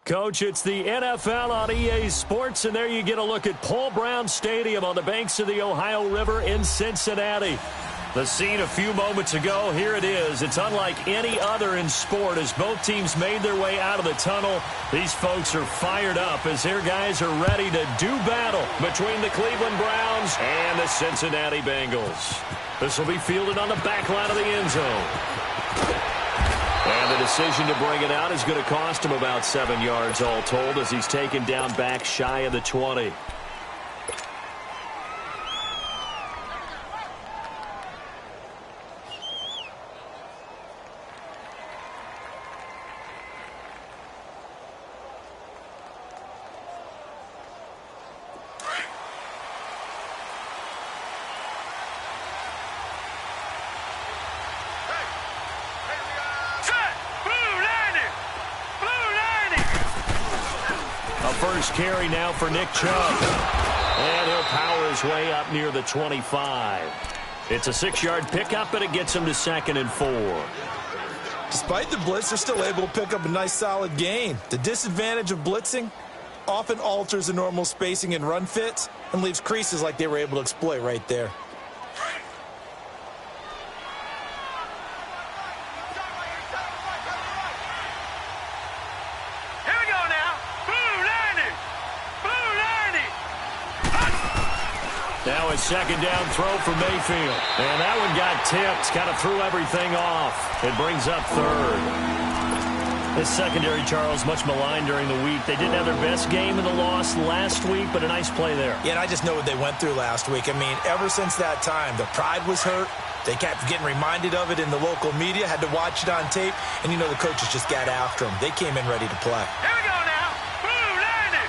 Coach, it's the NFL on EA Sports, and there you get a look at Paul Brown Stadium on the banks of the Ohio River in Cincinnati. The scene a few moments ago, here it is. It's unlike any other in sport as both teams made their way out of the tunnel. These folks are fired up as their guys are ready to do battle between the Cleveland Browns and the Cincinnati Bengals. This will be fielded on the back line of the end zone. And the decision to bring it out is going to cost him about 7 yards all told as he's taken down back shy of the 20. First carry now for Nick Chubb. And he'll power his way up near the 25. It's a 6-yard pickup, and it gets him to 2nd and 4. Despite the blitz, they're still able to pick up a nice solid gain. The disadvantage of blitzing often alters the normal spacing and run fits and leaves creases like they were able to exploit right there. Now a second down throw for Mayfield. And that one got tipped. Kind of threw everything off. It brings up 3rd. This secondary, Charles, much maligned during the week. They didn't have their best game in the loss last week, but a nice play there. Yeah, and I just know what they went through last week. I mean, ever since that time, the pride was hurt. They kept getting reminded of it in the local media, had to watch it on tape, and you know the coaches just got after them. They came in ready to play. Here we go now. Blue landing.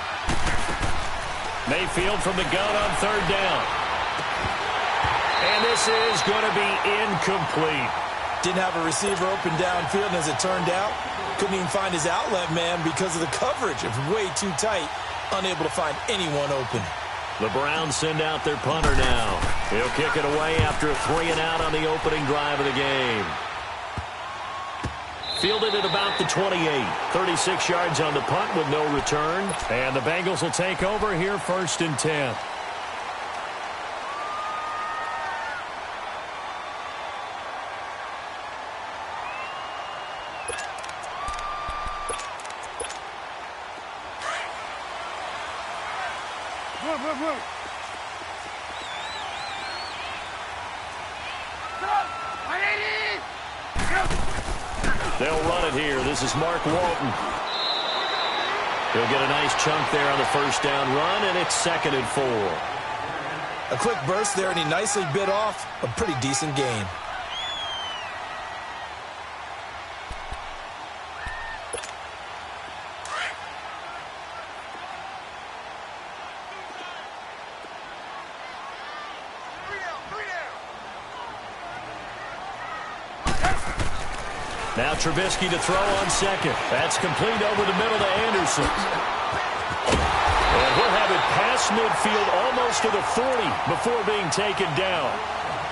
Mayfield from the gun on 3rd down. And this is going to be incomplete. Didn't have a receiver open downfield, and as it turned out, couldn't even find his outlet man because of the coverage. It was way too tight, unable to find anyone open. The Browns send out their punter now. He'll kick it away after a 3-and-out on the opening drive of the game. Fielded at about the 28. 36 yards on the punt with no return. And the Bengals will take over here 1st and 10. They'll run it here. This is Mark Walton. He'll get a nice chunk there on the 1st down run, and it's 2nd and 4. A quick burst there, and he nicely bit off a pretty decent gain. Now Trubisky to throw on 2nd. That's complete over the middle to Anderson. And he'll have it past midfield almost to the 40 before being taken down.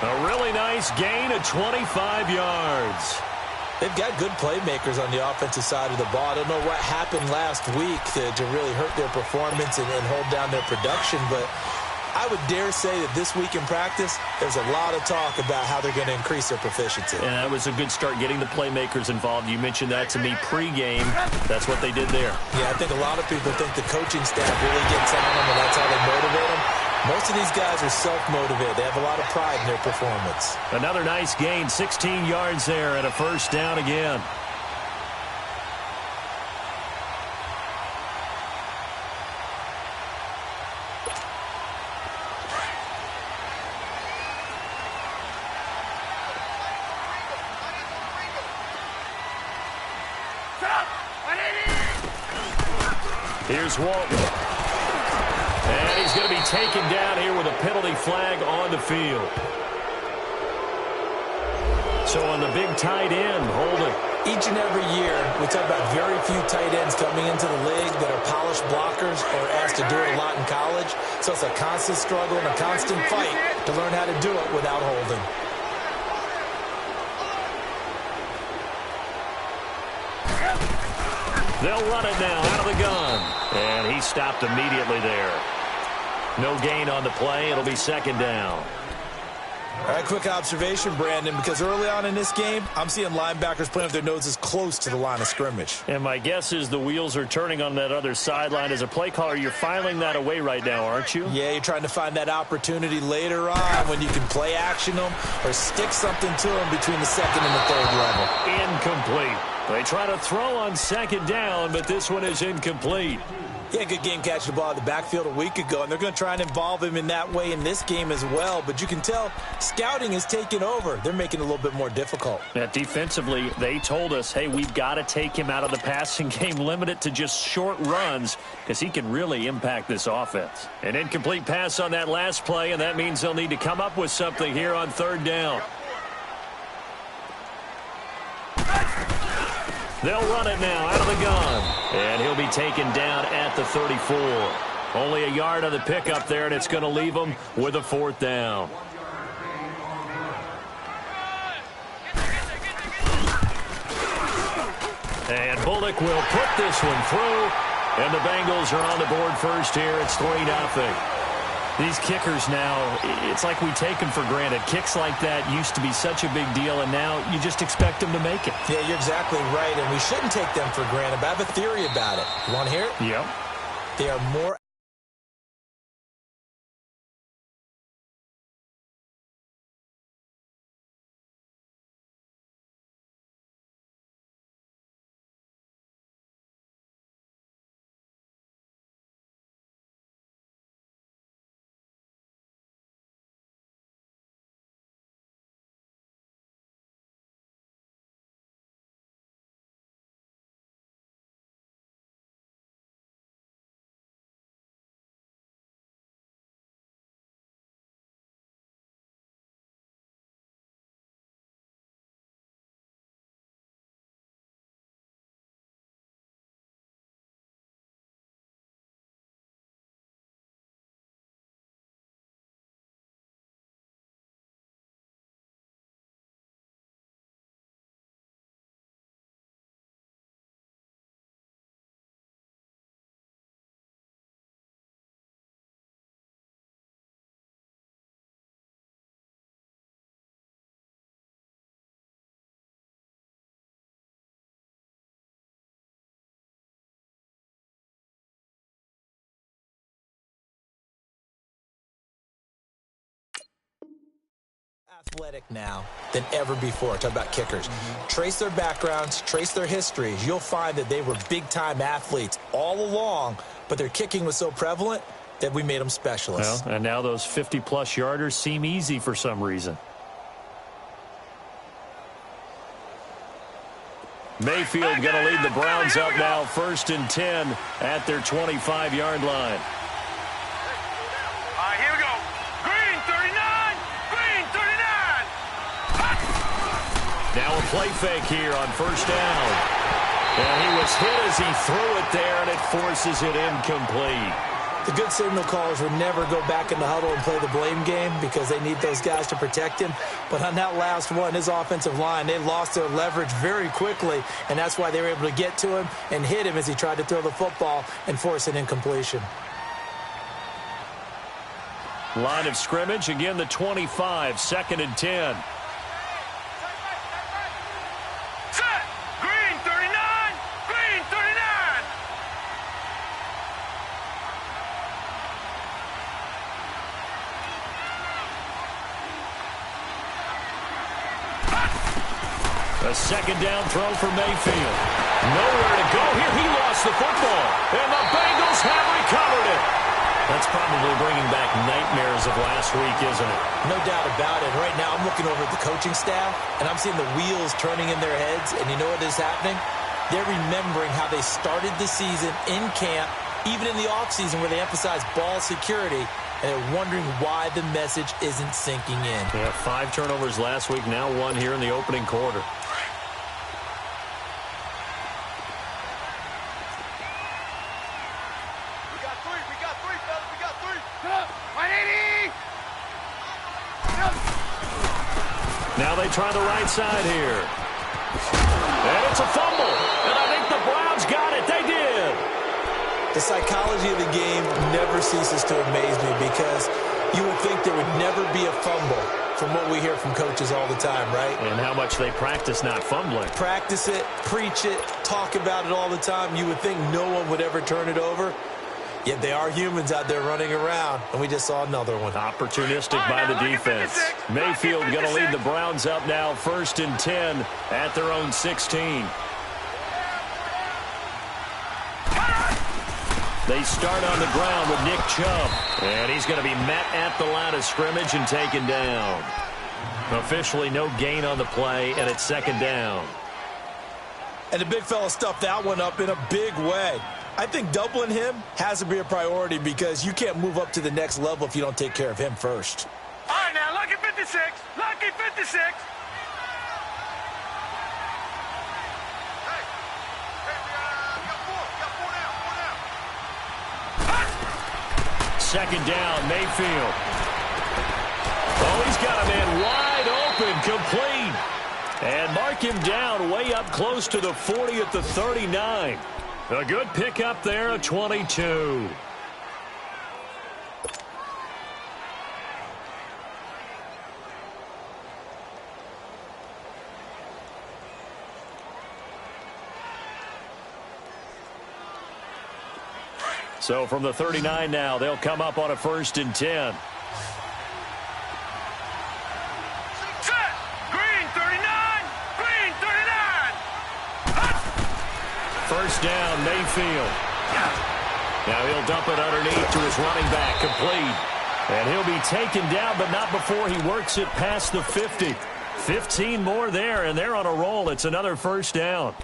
A really nice gain of 25 yards. They've got good playmakers on the offensive side of the ball. I don't know what happened last week to really hurt their performance and hold down their production, but I would dare say that this week in practice, there's a lot of talk about how they're going to increase their proficiency. And that was a good start getting the playmakers involved. You mentioned that to me pregame. That's what they did there. Yeah, I think a lot of people think the coaching staff really gets on them, and that's how they motivate them. Most of these guys are self-motivated. They have a lot of pride in their performance. Another nice gain, 16 yards there, and a 1st down again. Here's Walton. And he's going to be taken down here with a penalty flag on the field. So on the big tight end, holding. Each and every year, we talk about very few tight ends coming into the league that are polished blockers or asked to do it a lot in college. So it's a constant struggle and a constant fight to learn how to do it without holding. They'll run it now out of the gun. And he stopped immediately there. No gain on the play. It'll be second down. All right, quick observation, Brandon, because early on in this game, I'm seeing linebackers playing with their noses close to the line of scrimmage. And my guess is the wheels are turning on that other sideline. As a play caller, you're filing that away right now, aren't you? Yeah, you're trying to find that opportunity later on when you can play action them or stick something to them between the second and the third level. Incomplete. They try to throw on second down, but this one is incomplete. Yeah, good game catching the ball out of the backfield a week ago, and they're going to try and involve him in that way in this game as well. But you can tell scouting is taking over. They're making it a little bit more difficult. Yeah, defensively, they told us, hey, we've got to take him out of the passing game, limit it to just short runs because he can really impact this offense. An incomplete pass on that last play, and that means they'll need to come up with something here on third down. They'll run it now out of the gun. And he'll be taken down at the 34. Only a yard on the pickup there, and it's going to leave him with a fourth down. And Bullock will put this one through. And the Bengals are on the board first here. It's 3-0. These kickers now, it's like we take them for granted. Kicks like that used to be such a big deal, and now you just expect them to make it. Yeah, you're exactly right, and we shouldn't take them for granted, but I have a theory about it. You want to hear it? Yep. They are more athletic now than ever before. Talk about kickers. Trace their backgrounds, trace their histories. You'll find that they were big-time athletes all along, but their kicking was so prevalent that we made them specialists. Well, and now those 50-plus yarders seem easy for some reason. Mayfield going to lead the Browns up now, 1st and 10 at their 25-yard line. Here we go. Green 39. Green 39. Now a play fake here on 1st down. And he was hit as he threw it there, and it forces it incomplete. The good signal callers would never go back in the huddle and play the blame game because they need those guys to protect him. But on that last one, his offensive line, they lost their leverage very quickly, and that's why they were able to get to him and hit him as he tried to throw the football and force an incompletion. Line of scrimmage, again the 25, 2nd and 10. Set. Green 39. Green 39. A 2nd down throw for Mayfield. Nowhere to go here. He lost the football. And the Bengals have recovered it. That's probably bringing back nightmares of last week, isn't it? No doubt about it. Right now, I'm looking over at the coaching staff, and I'm seeing the wheels turning in their heads. And you know what is happening? They're remembering how they started the season in camp, even in the offseason where they emphasized ball security, and they're wondering why the message isn't sinking in. Yeah, 5 turnovers last week, now 1 here in the opening quarter. Now they try the right side here. And it's a fumble. And I think the Browns got it. They The psychology of the game never ceases to amaze me because you would think there would never be a fumble from what we hear from coaches all the time, right? And how much they practice not fumbling. Practice it, preach it, talk about it all the time. You would think no one would ever turn it over. Yet they are humans out there running around, and we just saw another one. Opportunistic by the defense. Mayfield going to lead the Browns up now 1st and 10 at their own 16. They start on the ground with Nick Chubb. And he's going to be met at the line of scrimmage and taken down. Officially no gain on the play, and it's 2nd down. And the big fella stuffed that one up in a big way. I think doubling him has to be a priority because you can't move up to the next level if you don't take care of him first. All right, now, lucky 56. Lucky 56. Second down, Mayfield. Oh, he's got a man wide open, complete. And mark him down way up close to the 40 at the 39. A good pickup there, a 22. So from the 39 now, they'll come up on a 1st and 10. Set. Green 39. Green 39. First down, Mayfield. Now he'll dump it underneath to his running back, complete. And he'll be taken down, but not before he works it past the 50. 15 more there, and they're on a roll. It's another 1st down.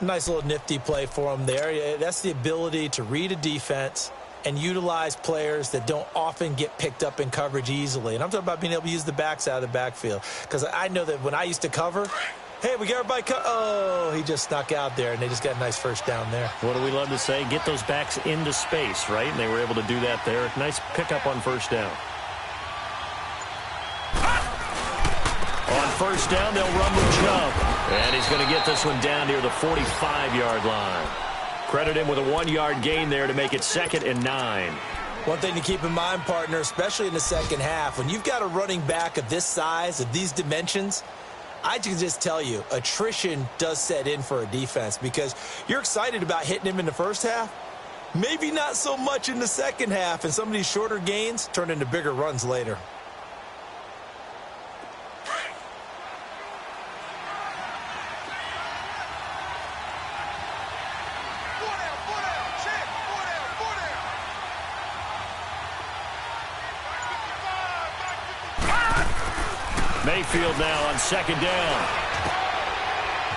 Nice little nifty play for him there. That's the ability to read a defense and utilize players that don't often get picked up in coverage easily. And I'm talking about being able to use the backs out of the backfield. Because I know that when I used to cover, hey, we got everybody oh, he just snuck out there, and they just got a nice 1st down there. What do we love to say? Get those backs into space, right? And they were able to do that there. Nice pickup on 1st down. On 1st down, they'll run with Chubb. And he's going to get this one down near the 45-yard line. Credit him with a 1-yard gain there to make it 2nd and 9. One thing to keep in mind, partner, especially in the second half, when you've got a running back of this size, of these dimensions, I can just tell you, attrition does set in for a defense because you're excited about hitting him in the first half. Maybe not so much in the second half, and some of these shorter gains turn into bigger runs later. Mayfield now on 2nd down.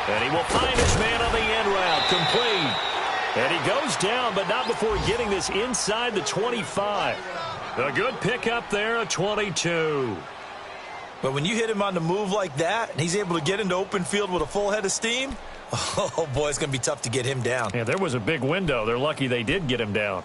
And he will find his man on the end route, complete. And he goes down, but not before getting this inside the 25. A good pickup there, a 22. But when you hit him on the move like that, and he's able to get into open field with a full head of steam, oh, boy, it's going to be tough to get him down. Yeah, there was a big window. They're lucky they did get him down.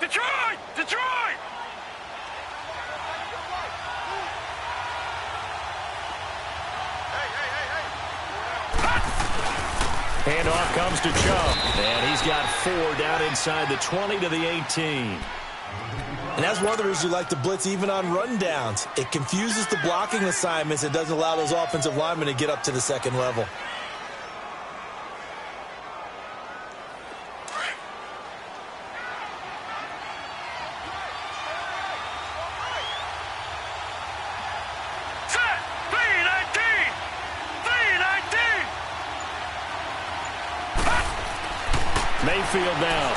Detroit! Detroit! Handoff comes to Chubb. And he's got 4 down inside the 20 to the 18. And that's one of the reasons you like to blitz even on rundowns. It confuses the blocking assignments. It doesn't allow those offensive linemen to get up to the second level. Set! 319! 319! Mayfield down.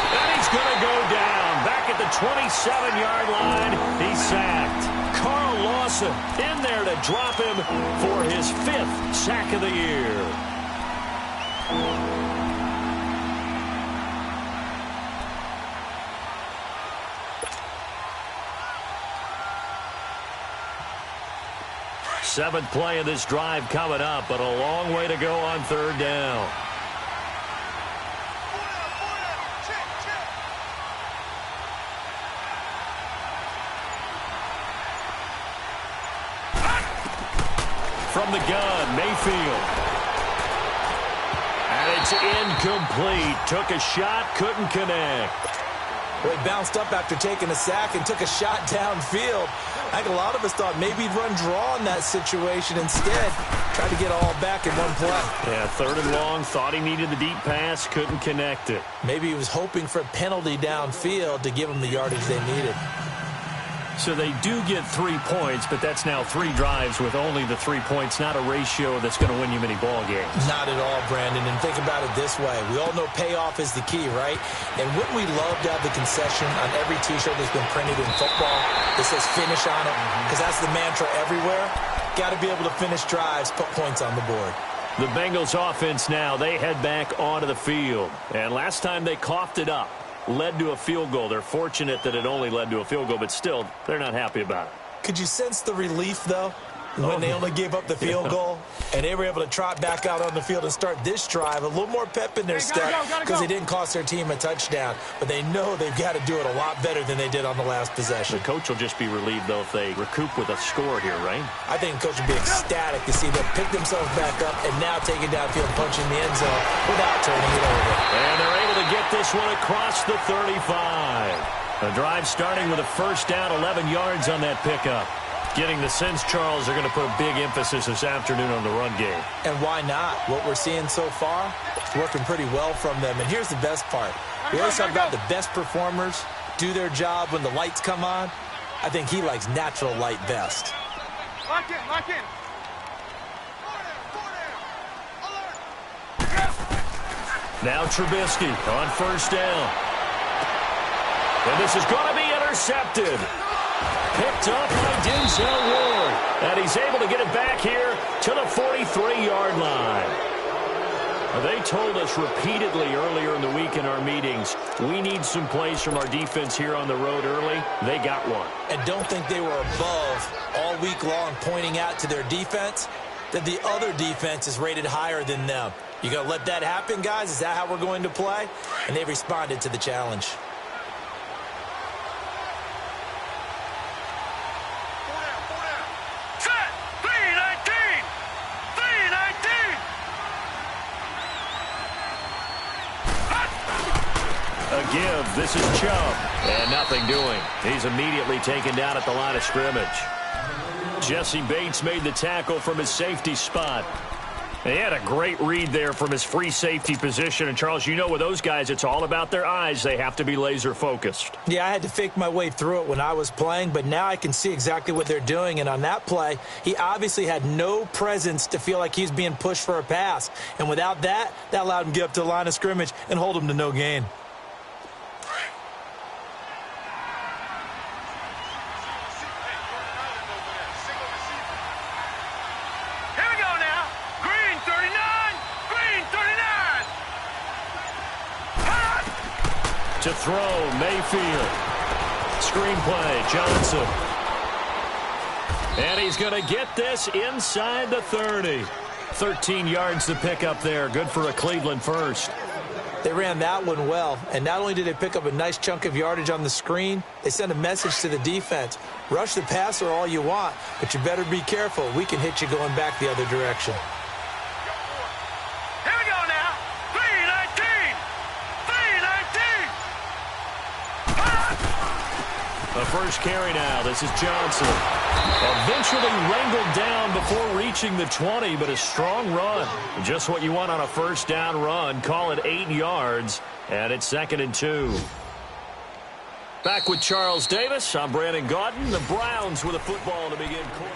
And he's going to go down. Back at the 27-yard line, he's sacked. Carl Lawson in there to drop him for his 5th sack of the year. Seventh play of this drive coming up, but a long way to go on 3rd down. from the gun, Mayfield. And it's incomplete. Took a shot, couldn't connect. Well, he bounced up after taking a sack and took a shot downfield. I think a lot of us thought maybe he'd run draw in that situation instead. Tried to get all back in one play. Yeah, 3rd and long. Thought he needed the deep pass. Couldn't connect it. Maybe he was hoping for a penalty downfield to give him the yardage they needed. So they do get 3 points, but that's now 3 drives with only the 3 points. Not a ratio that's going to win you many ball games. Not at all, Brandon. And think about it this way. We all know payoff is the key, right? And wouldn't we love to have the concession on every T-shirt that's been printed in football that says finish on it? Because that's the mantra everywhere. Got to be able to finish drives, put points on the board. The Bengals offense now, they head back onto the field. And last time they coughed it up. Led to a field goal. They're fortunate that it only led to a field goal, but still, they're not happy about it. Could you sense the relief, though, when they only gave up the field goal and they were able to trot back out on the field and start this drive? A little more pep in their step because they didn't cost their team a touchdown, but they know they've got to do it a lot better than they did on the last possession. The coach will just be relieved, though, if they recoup with a score here, right? I think the coach will be ecstatic to see them pick themselves back up and now take it downfield, punching the end zone without turning it over. And they're able to get this one across the 35. The drive starting with a first down, 11 yards on that pickup. Getting the sense, Charles, are going to put a big emphasis this afternoon on the run game. And why not? What we're seeing so far is working pretty well from them. And here's the best part. We always talk about the best performers do their job when the lights come on. I think he likes natural light best. Lock in, lock in. Now Trubisky on first down. And this is going to be intercepted. Picked up by Denzel Ward. And he's able to get it back here to the 43-yard line. They told us repeatedly earlier in the week in our meetings, we need some plays from our defense here on the road early. They got one. And don't think they were above all week long pointing out to their defense that the other defense is rated higher than them. You going to let that happen, guys? Is that how we're going to play? And they responded to the challenge. Set! 319! 319! A give. This is Chubb. And nothing doing. He's immediately taken down at the line of scrimmage. Jesse Bates made the tackle from his safety spot. He had a great read there from his free safety position. And, Charles, you know with those guys, it's all about their eyes. They have to be laser focused. Yeah, I had to fake my way through it when I was playing, but now I can see exactly what they're doing. And on that play, he obviously had no presence to feel like he's being pushed for a pass. And without that, that allowed him to get up to the line of scrimmage and hold him to no gain. To throw, Mayfield. Screenplay, Johnson. And he's going to get this inside the 30. 13 yards to pick up there. Good for a Cleveland first. They ran that one well, and not only did they pick up a nice chunk of yardage on the screen, they sent a message to the defense. Rush the passer all you want, but you better be careful. We can hit you going back the other direction. The first carry now. This is Johnson. Eventually wrangled down before reaching the 20, but a strong run. Just what you want on a first down run. Call it 8 yards, and it's 2nd and 2. Back with Charles Davis. I'm Brandon Gaudin. The Browns with a football to begin quarter.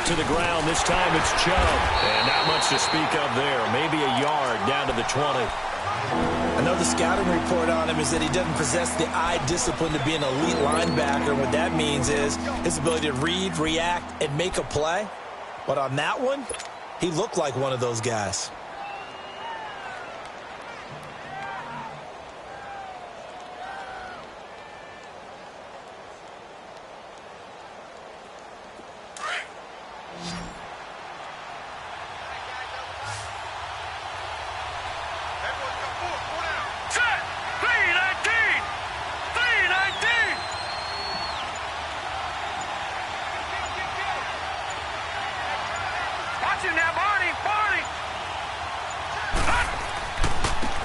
to the ground. This time it's Chubb. And not much to speak of there. Maybe a yard down to the 20. I know the scouting report on him is that he doesn't possess the eye discipline to be an elite linebacker. And what that means is his ability to read, react, and make a play. But on that one, he looked like one of those guys.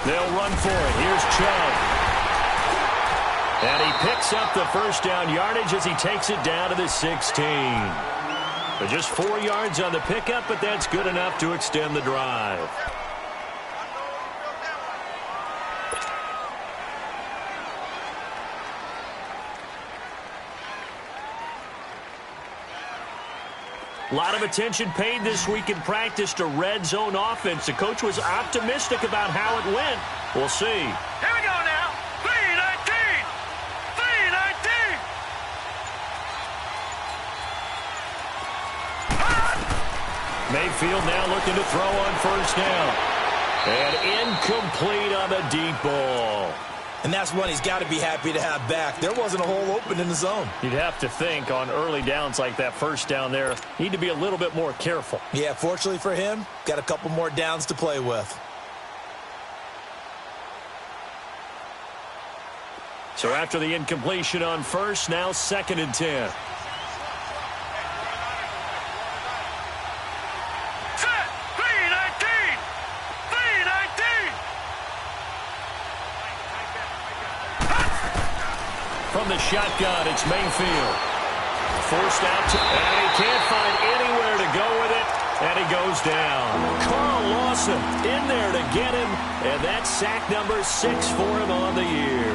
They'll run for it. Here's Chubb. And he picks up the first down yardage as he takes it down to the 16. But just 4 yards on the pickup, but that's good enough to extend the drive. A lot of attention paid this week in practice to red zone offense. The coach was optimistic about how it went. We'll see. Here we go now. 3-19. 3-19. Mayfield now looking to throw on first down. And incomplete on the deep ball. And that's one he's got to be happy to have back. There wasn't a hole open in the zone. You'd have to think on early downs like that first down there, need to be a little bit more careful. Yeah, fortunately for him, got a couple more downs to play with. So after the incompletion on first, now 2nd and 10. From the shotgun, it's Mayfield. Forced out, and he can't find anywhere to go with it, and he goes down. Carl Lawson in there to get him, and that's sack number 6 for him on the year.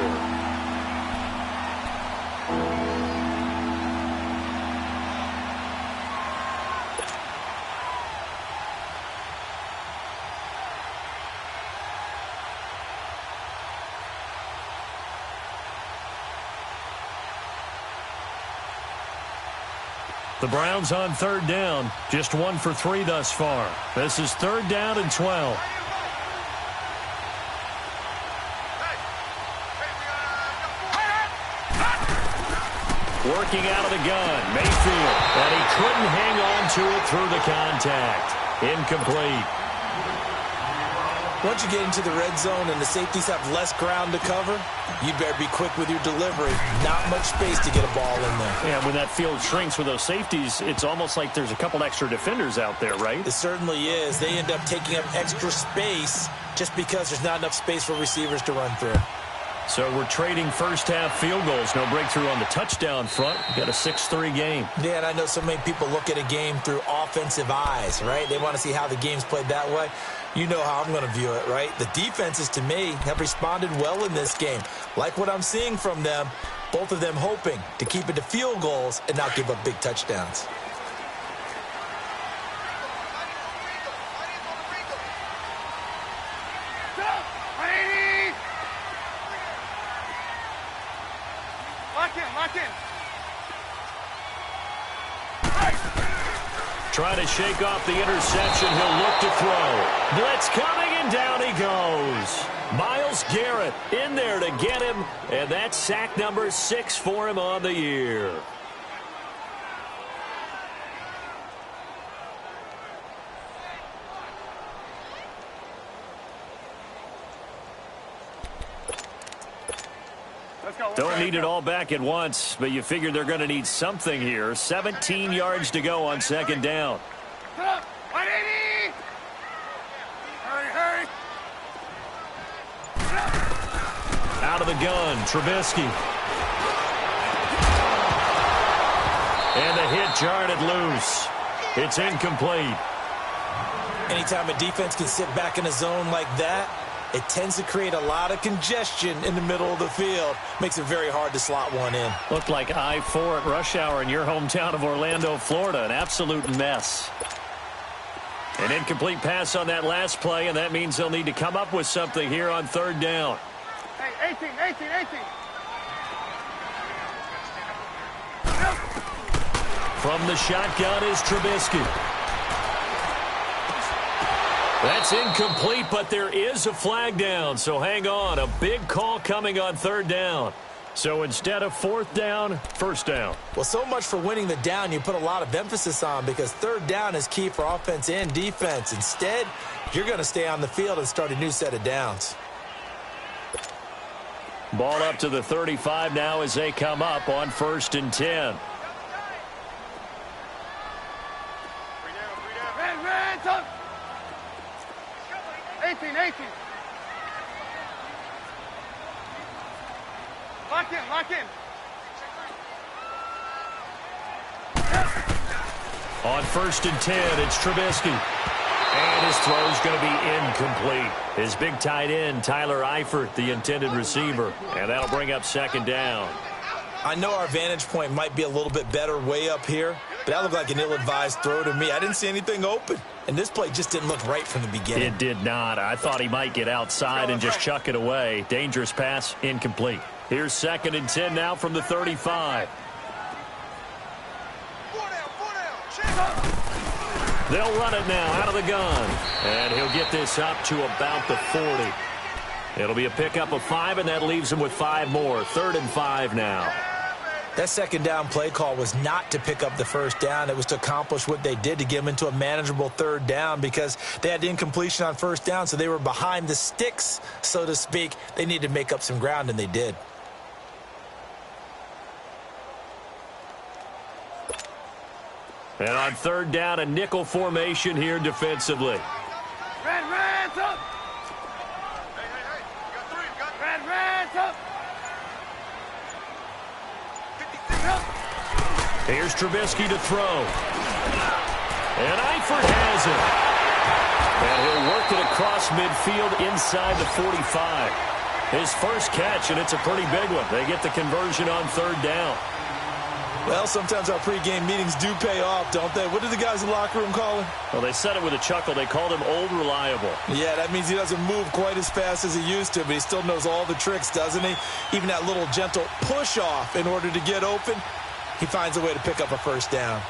The Browns on 3rd down, just 1 for 3 thus far. This is 3rd down and 12. Working out of the gun, Mayfield, and he couldn't hang on to it through the contact. Incomplete. Once you get into the red zone and the safeties have less ground to cover, you better be quick with your delivery. Not much space to get a ball in there. Yeah, when that field shrinks with those safeties, it's almost like there's a couple extra defenders out there, right? It certainly is. They end up taking up extra space just because there's not enough space for receivers to run through. So we're trading first-half field goals. No breakthrough on the touchdown front. We've got a 6-3 game. Yeah, and I know so many people look at a game through offensive eyes, right? They want to see how the game's played that way. You know how I'm going to view it, right? The defenses, to me, have responded well in this game. Like what I'm seeing from them, both of them hoping to keep it to field goals and not give up big touchdowns. Trying to shake off the interception. He'll look to throw. Blitz coming, and down he goes. Myles Garrett in there to get him, and that's sack number 6 for him on the year. Don't need it all back at once, but you figure they're going to need something here. 17 yards to go on 2nd down. Hurry, hurry. Out of the gun, Trubisky. And the hit jarred it loose. It's incomplete. Anytime a defense can sit back in a zone like that, it tends to create a lot of congestion in the middle of the field. Makes it very hard to slot one in. Looked like I-4 at rush hour in your hometown of Orlando, Florida. An absolute mess. An incomplete pass on that last play, and that means they'll need to come up with something here on third down. Hey, 18. From the shotgun is Trubisky. That's incomplete, but there is a flag down, so hang on. A big call coming on third down. So instead of fourth down, first down. Well, so much for winning the down you put a lot of emphasis on, because third down is key for offense and defense. Instead, you're going to stay on the field and start a new set of downs. Ball up to the 35 now as they come up on 1st and 10. Red, up. 18. Lock in. On 1st and 10, it's Trubisky. And his throw's going to be incomplete. His big tight end, Tyler Eifert, the intended receiver. And that'll bring up 2nd down. I know our vantage point might be a little bit better way up here, but that looked like an ill-advised throw to me. I didn't see anything open, and this play just didn't look right from the beginning. It did not. I thought he might get outside and just chuck it away. Dangerous pass, incomplete. Here's 2nd and 10 now from the 35. They'll run it now out of the gun. And he'll get this up to about the 40. It'll be a pickup of 5, and that leaves him with 5 more. 3rd and 5 now. That 2nd down play call was not to pick up the 1st down. It was to accomplish what they did, to get them into a manageable 3rd down, because they had incompletion on 1st down, so they were behind the sticks, so to speak. They needed to make up some ground, and they did. And on 3rd down, a nickel formation here defensively. Red, up. Hey. You got 3. Red, up. Here's Trubisky to throw. And Eifert has it. And he'll work it across midfield inside the 45. His first catch, and it's a pretty big one. They get the conversion on 3rd down. Well, sometimes our pregame meetings do pay off, don't they? What did the guys in the locker room call him? Well, they said it with a chuckle. They called him Old Reliable. Yeah, that means he doesn't move quite as fast as he used to, but he still knows all the tricks, doesn't he? Even that little gentle push-off in order to get open, he finds a way to pick up a 1st down.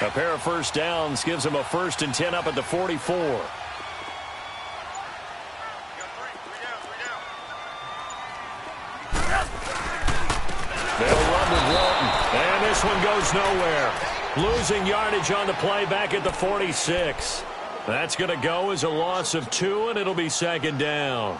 A pair of 1st downs gives him a 1st and 10 up at the 44. They'll run with Walton. And this one goes nowhere. Losing yardage on the play back at the 46. That's going to go as a loss of 2, and it'll be 2nd down.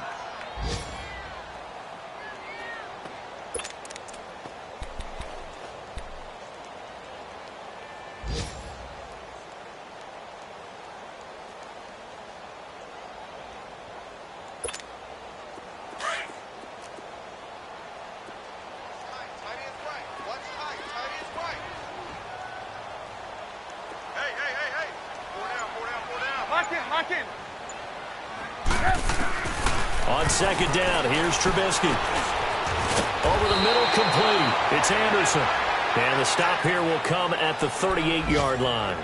On 2nd down, here's Trubisky. Over the middle, complete. It's Anderson. And the stop here will come at the 38-yard line.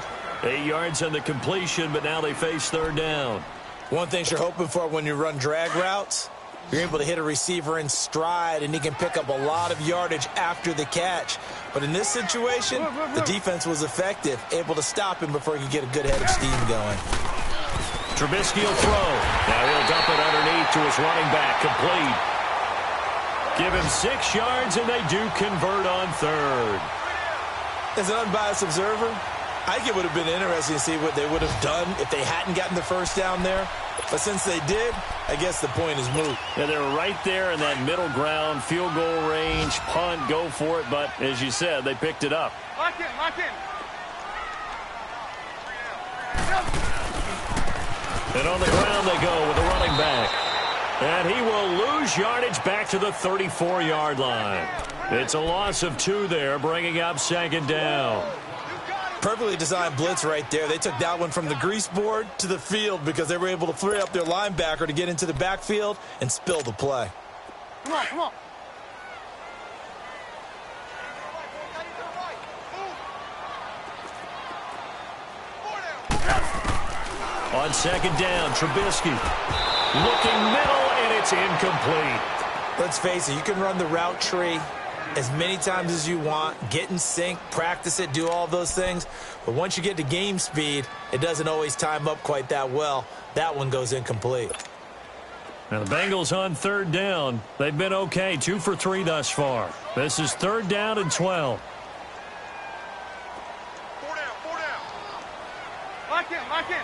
8 yards on the completion, but now they face 3rd down. One thing you're hoping for when you run drag routes, you're able to hit a receiver in stride, and he can pick up a lot of yardage after the catch. But in this situation, the defense was effective, able to stop him before he could get a good head of steam going. Trubisky will throw. Now he'll dump it underneath to his running back. Complete. Give him 6 yards, and they do convert on 3rd. As an unbiased observer, I think it would have been interesting to see what they would have done if they hadn't gotten the 1st down there. But since they did, I guess the point is moot. Yeah, they were right there in that middle ground, field goal range, punt, go for it. But as you said, they picked it up. Lock in. And on the ground they go with the running back. And he will lose yardage back to the 34-yard line. It's a loss of 2 there, bringing up second down. Perfectly designed blitz right there. They took that one from the grease board to the field because they were able to free up their linebacker to get into the backfield and spill the play. Come on, come on. On second down, Trubisky looking middle, and it's incomplete. Let's face it, you can run the route tree as many times as you want, get in sync, practice it, do all those things. But once you get to game speed, it doesn't always time up quite that well. That one goes incomplete. Now the Bengals on third down. They've been okay, 2 for 3 thus far. This is third down and 12. 4 down, 4 down. Lock in, lock in.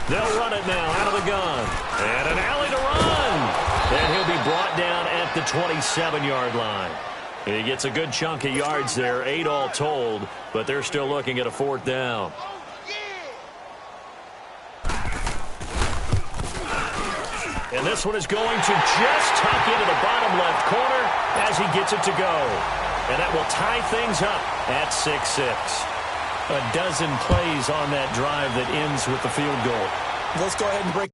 They'll run it now out of the gun. And an alley to run. And he'll be brought down at the 27-yard line. He gets a good chunk of yards there, 8 all told, but they're still looking at a 4th down. And this one is going to just tuck into the bottom left corner as he gets it to go. And that will tie things up at 6-6. A dozen plays on that drive that ends with the field goal. Let's go ahead and break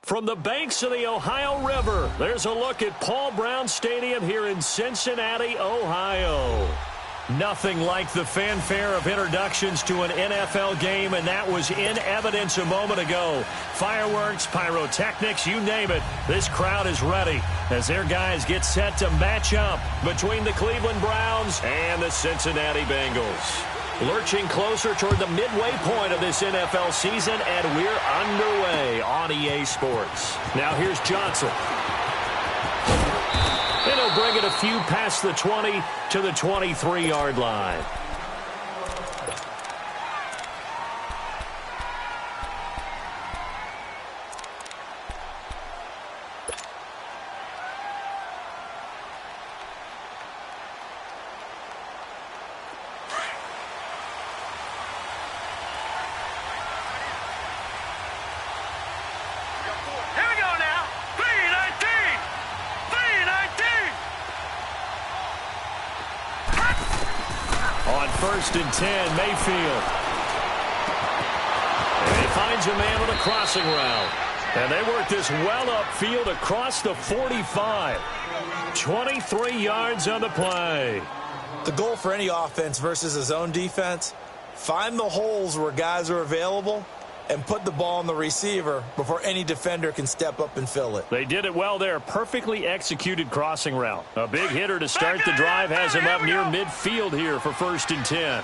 From the banks of the Ohio River, there's a look at Paul Brown Stadium here in Cincinnati, Ohio. Nothing like the fanfare of introductions to an NFL game, and that was in evidence a moment ago. Fireworks, pyrotechnics, you name it. This crowd is ready as their guys get set to match up between the Cleveland Browns and the Cincinnati Bengals. Lurching closer toward the midway point of this NFL season, and we're underway on EA Sports. Now here's Johnson. And he'll bring it a few past the 20 to the 23-yard line. First and 10, Mayfield. And he finds a man on a crossing route. And they work this well upfield across the 45. 23 yards on the play. The goal for any offense versus his own defense, find the holes where guys are available and put the ball on the receiver before any defender can step up and fill it. They did it well there. Perfectly executed crossing route. A big hitter to start the drive has him up near midfield here for first and 10. Here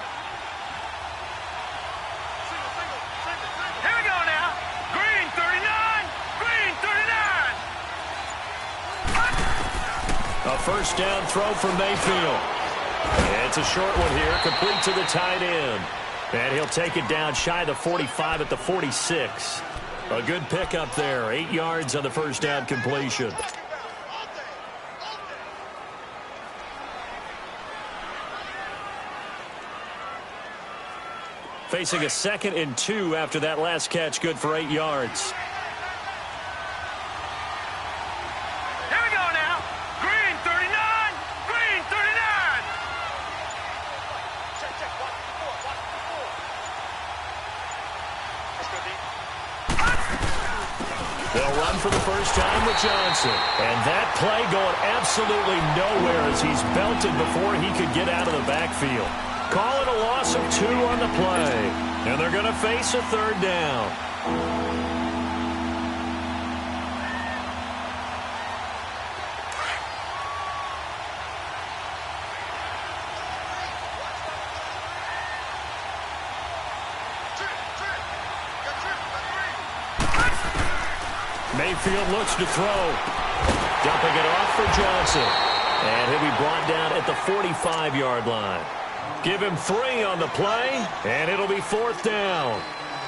we go now. Green 39. Green 39. A first down throw from Mayfield. It's a short one here, complete to the tight end. And he'll take it down shy of the 45 at the 46. A good pickup there. 8 yards on the first down completion. Facing a 2nd and 2 after that last catch, good for 8 yards. Here we go now. Green 39. Green 39. Check. Watch the four. Let's go deep. They'll run for the first time with Johnson. And that play going absolutely nowhere as he's belted before he could get out of the backfield. Call it a loss of 2 on the play. And they're going to face a third down. Mayfield looks to throw. Dumping it off for Johnson. And he'll be brought down at the 45-yard line. Give him 3 on the play, and it'll be 4th down.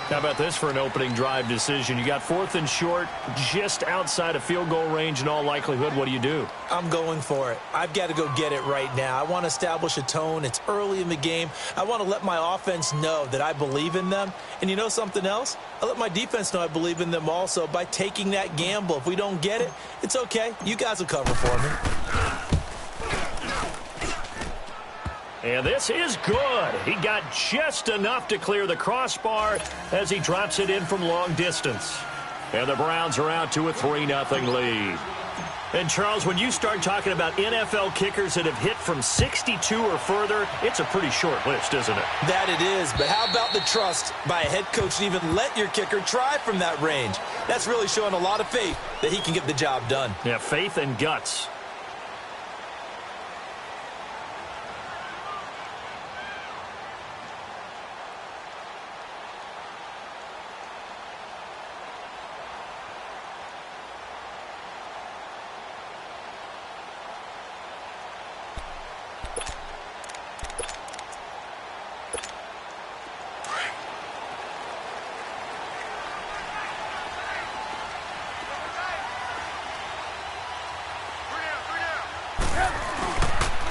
How about this for an opening drive decision? You got 4th and short, just outside of field goal range in all likelihood. What do you do? I'm going for it. I've got to go get it right now. I want to establish a tone. It's early in the game. I want to let my offense know that I believe in them. And you know something else? I let my defense know I believe in them also by taking that gamble. If we don't get it, it's okay. You guys will cover for me. And this is good. He got just enough to clear the crossbar as he drops it in from long distance. And the Browns are out to a 3-0 lead. And, Charles, when you start talking about NFL kickers that have hit from 62 or further, it's a pretty short list, isn't it? That it is. But how about the trust by a head coach to even let your kicker try from that range? That's really showing a lot of faith that he can get the job done. Yeah, faith and guts.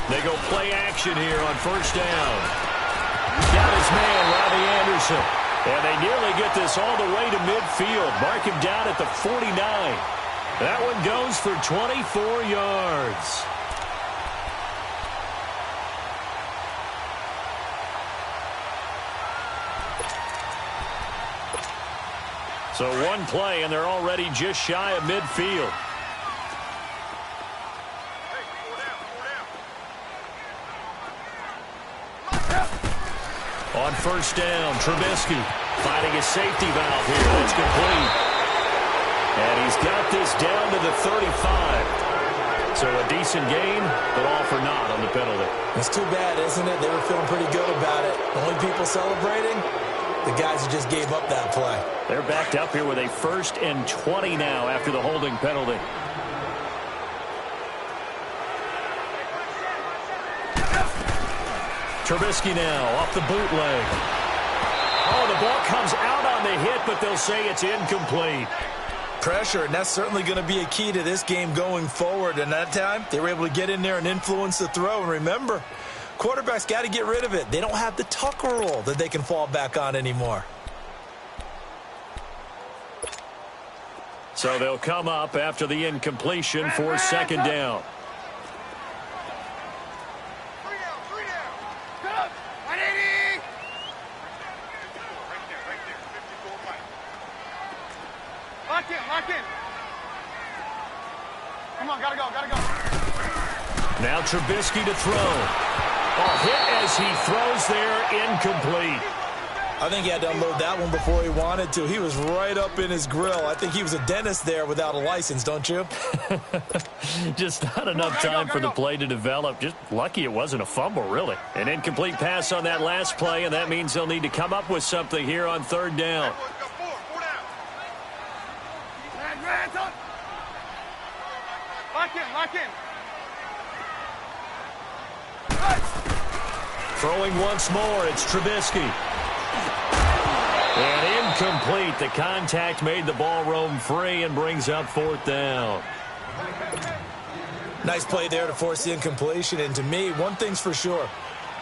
They go play action here on first down. Got his man, Robbie Anderson. And they nearly get this all the way to midfield. Mark him down at the 49. That one goes for 24 yards. So one play, and they're already just shy of midfield. On first down, Trubisky finding a safety valve here. That's complete. And he's got this down to the 35. So a decent gain, but all for naught on the penalty. It's too bad, isn't it? They were feeling pretty good about it. The only people celebrating, the guys who just gave up that play. They're backed up here with a 1st and 20 now after the holding penalty. Trubisky now off the bootleg. Oh, the ball comes out on the hit, but they'll say it's incomplete. Pressure, and that's certainly going to be a key to this game going forward. And that time, they were able to get in there and influence the throw. And remember, quarterbacks got to get rid of it. They don't have the tuck rule that they can fall back on anymore. So they'll come up after the incompletion for 2nd down. Come on, gotta go. Now Trubisky to throw. Hit as he throws there, incomplete. I think he had to unload that one before he wanted to. He was right up in his grill. I think he was a dentist there without a license, don't you? Just not enough time for the play to develop. Just lucky it wasn't a fumble, really. An incomplete pass on that last play, and that means they'll need to come up with something here on 3rd down. Lock in. Throwing once more, it's Trubisky. And incomplete. The contact made the ball roam free and brings up 4th down. Nice play there to force the incompletion. And to me, one thing's for sure.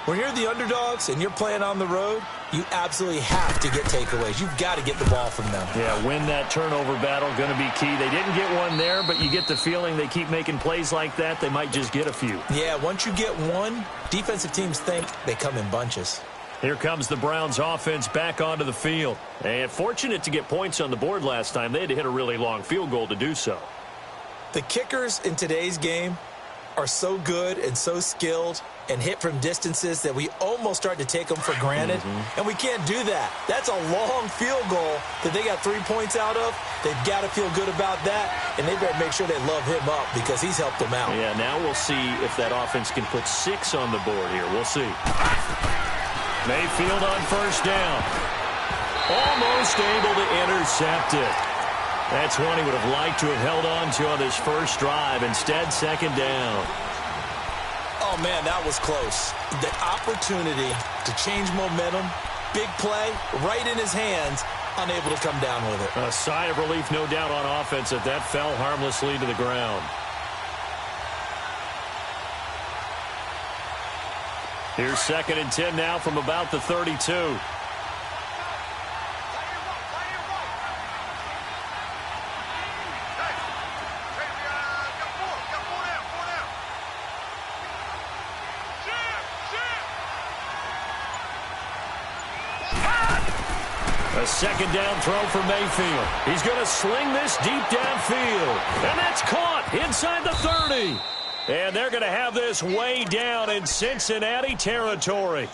When you're the underdogs and you're playing on the road, you absolutely have to get takeaways. You've got to get the ball from them. Yeah, win that turnover battle, going to be key. They didn't get one there, but you get the feeling they keep making plays like that, they might just get a few. Yeah, once you get one, defensive teams think they come in bunches. Here comes the Browns offense back onto the field. And fortunate to get points on the board last time. They had to hit a really long field goal to do so. The kickers in today's game are so good and so skilled and hit from distances that we almost start to take them for granted. And we can't do that. That's a long field goal that they got 3 points out of. They've got to feel good about that, and they better make sure they love him up because he's helped them out. Yeah, now we'll see if that offense can put 6 on the board here. We'll see. Mayfield on first down. Almost able to intercept it. That's one he would have liked to have held on to on this first drive. Instead, 2nd down. Oh, man, that was close. The opportunity to change momentum, big play, right in his hands, unable to come down with it. A sigh of relief, no doubt, on offense that fell harmlessly to the ground. Here's 2nd and 10 now from about the 32. A 2nd down throw for Mayfield. He's going to sling this deep downfield. And that's caught inside the 30. And they're going to have this way down in Cincinnati territory.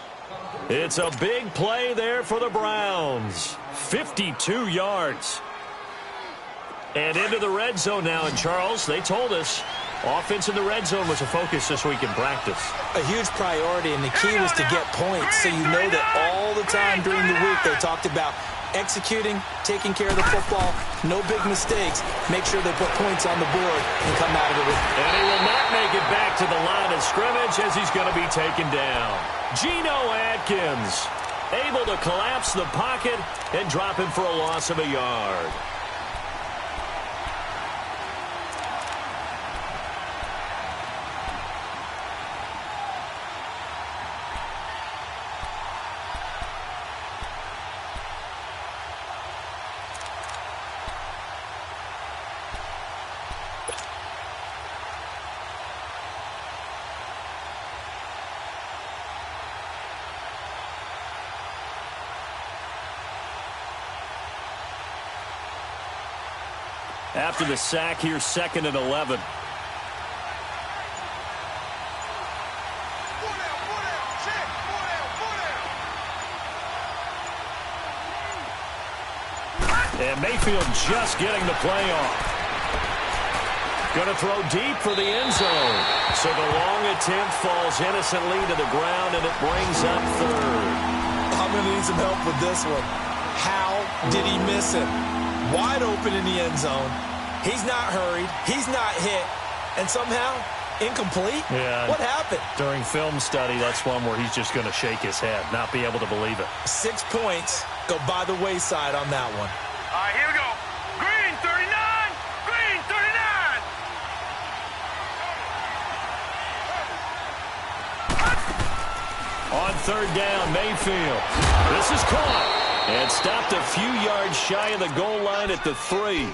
It's a big play there for the Browns. 52 yards. And into the red zone now. And, Charles, they told us offense in the red zone was a focus this week in practice. A huge priority, and the key was to get points. So you know that all the time during the week they talked about executing, taking care of the football, no big mistakes. Make sure they put points on the board and come out of it with it. And he will not make it back to the line of scrimmage as he's going to be taken down. Geno Atkins able to collapse the pocket and drop him for a loss of a yard. After the sack, here's 2nd and 11. And Mayfield just getting the play off. Going to throw deep for the end zone. So the long attempt falls innocently to the ground, and it brings up 3rd. I'm going to need some help with this one. How did he miss him? Wide open in the end zone. He's not hurried. He's not hit. And somehow, incomplete? Yeah. What happened? During film study, that's one where he's just going to shake his head, not be able to believe it. 6 points go by the wayside on that one. All right, here we go. Green 39. Green 39. On 3rd down, Mayfield. This is caught. And stopped a few yards shy of the goal line at the 3.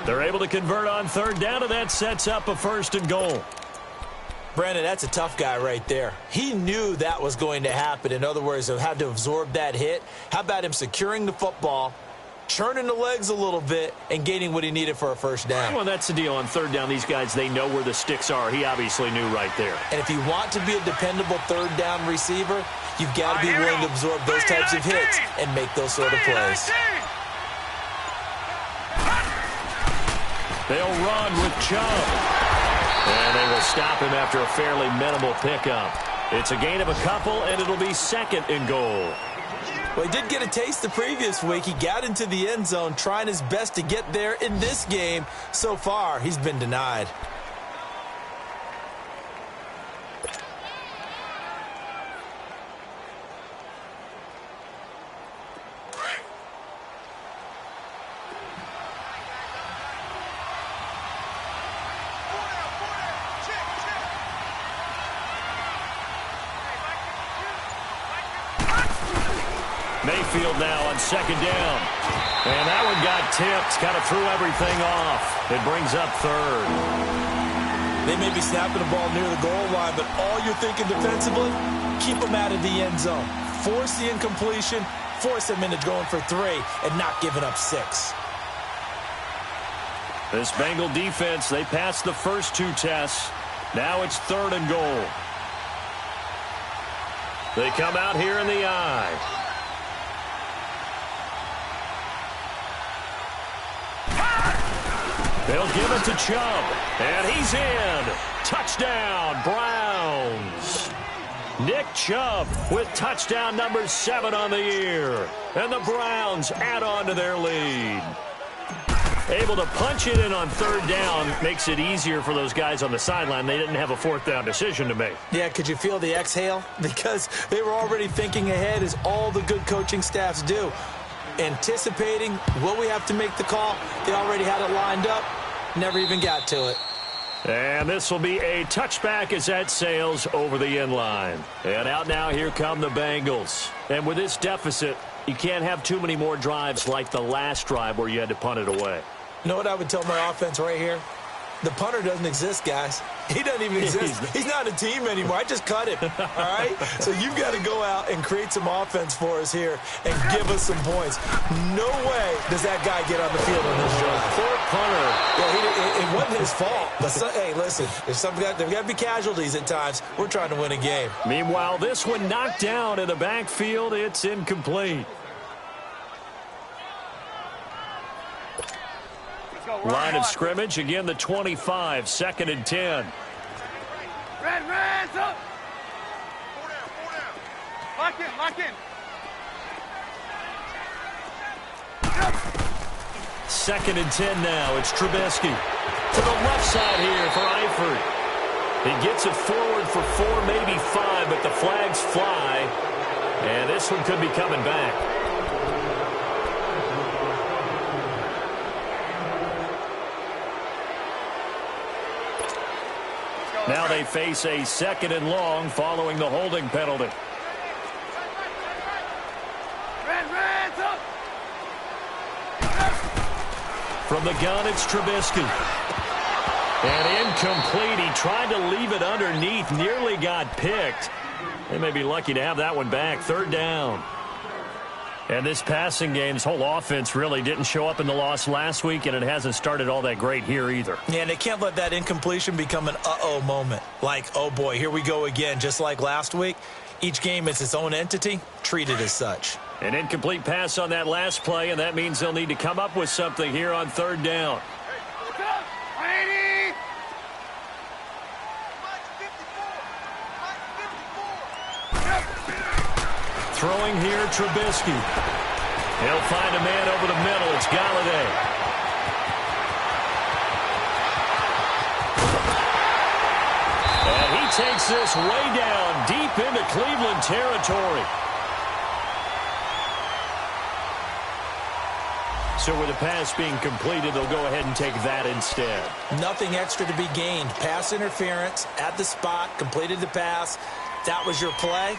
They're able to convert on 3rd down, and that sets up a 1st and goal. Brandon, that's a tough guy right there. He knew that was going to happen. In other words, he'll have to absorb that hit. How about him securing the football, churning the legs a little bit, and gaining what he needed for a 1st down? Well, that's the deal. On 3rd down, these guys, they know where the sticks are. He obviously knew right there. And if you want to be a dependable 3rd down receiver, you've got to be willing to absorb those types of hits and make those sort of plays. They'll run with Chubb. And they will stop him after a fairly minimal pickup. It's a gain of a couple, and it'll be 2nd and goal. Well, he did get a taste the previous week. He got into the end zone trying his best to get there in this game. So far, he's been denied. Mayfield now on 2nd down. And that one got tipped, kind of threw everything off. It brings up 3rd. They may be snapping the ball near the goal line, but all you're thinking defensively, keep them out of the end zone. Force the incompletion, force them into going for 3, and not giving up 6. This Bengal defense, they passed the first 2 tests. Now it's 3rd and goal. They come out here in the eye. They'll give it to Chubb, and he's in. Touchdown, Browns. Nick Chubb with touchdown number 7 on the year. And the Browns add on to their lead. Able to punch it in on 3rd down makes it easier for those guys on the sideline. They didn't have a 4th down decision to make. Yeah, could you feel the exhale? Because they were already thinking ahead, as all the good coaching staffs do. Anticipating, will we have to make the call? They already had it lined up, never even got to it. And this will be a touchback as that sails over the end line. And out now, here come the Bengals. And with this deficit, you can't have too many more drives like the last drive where you had to punt it away. You know what I would tell my offense right here? The punter doesn't exist, guys. He doesn't even exist. He's not a team anymore. I just cut him, all right? So you've got to go out and create some offense for us here and give us some points. No way does that guy get on the field on this drive. Poor punter. Yeah, it wasn't his fault. But hey, listen, there've got to be casualties at times. We're trying to win a game. Meanwhile, this one knocked down in the backfield. It's incomplete. Line of scrimmage, again the 25, 2nd and 10. Red, up. 4 down. Lock in. 2nd and 10 now. It's Trubisky to the left side here for Eifert. He gets it forward for 4, maybe 5, but the flags fly. And this one could be coming back. Now they face a 2nd and long following the holding penalty. Red, up. From the gun, it's Trubisky. And incomplete. He tried to leave it underneath, nearly got picked. They may be lucky to have that one back. 3rd down. And this passing game's whole offense really didn't show up in the loss last week, and it hasn't started all that great here either. Yeah, and they can't let that incompletion become an uh-oh moment. Like, oh boy, here we go again, just like last week. Each game is its own entity, treated as such. An incomplete pass on that last play, and that means they'll need to come up with something here on third down. Throwing here, Trubisky. He'll find a man over the middle. It's Galladay. And he takes this way down, deep into Cleveland territory. So with the pass being completed, they'll go ahead and take that instead. Nothing extra to be gained. Pass interference at the spot, completed the pass. That was your play.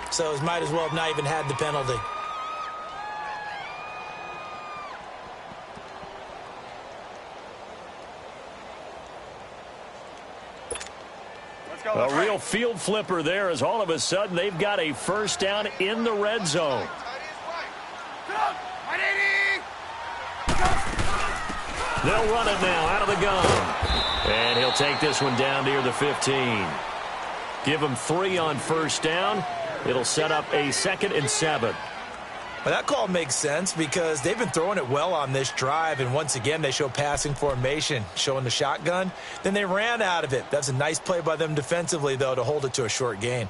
So it might as well have not even had the penalty. A real field flipper there as all of a sudden they've got a first down in the red zone. They'll run it now out of the gun. And he'll take this one down near the 15. Give him 3 on first down. It'll set up a 2nd and 7. Well, that call makes sense because they've been throwing it well on this drive, and once again they show passing formation, showing the shotgun. Then they ran out of it. That's a nice play by them defensively, though, to hold it to a short gain.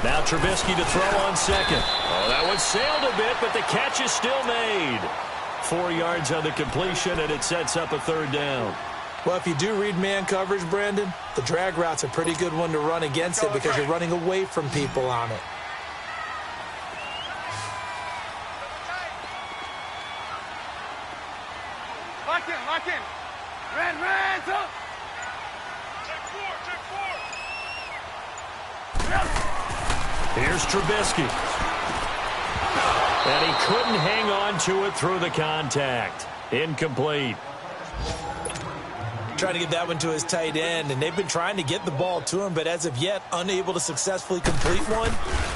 Now Trubisky to throw on second. Oh, that one sailed a bit, but the catch is still made. 4 yards on the completion, and it sets up a 3rd down. Well, if you do read man coverage, Brandon, the drag route's a pretty good one to run against it because you're running away from people on it. Lock in. Ran, up. Check 4. Here's Trubisky. And he couldn't hang on to it through the contact. Incomplete. Trying to get that one to his tight end, and they've been trying to get the ball to him, but as of yet, unable to successfully complete one.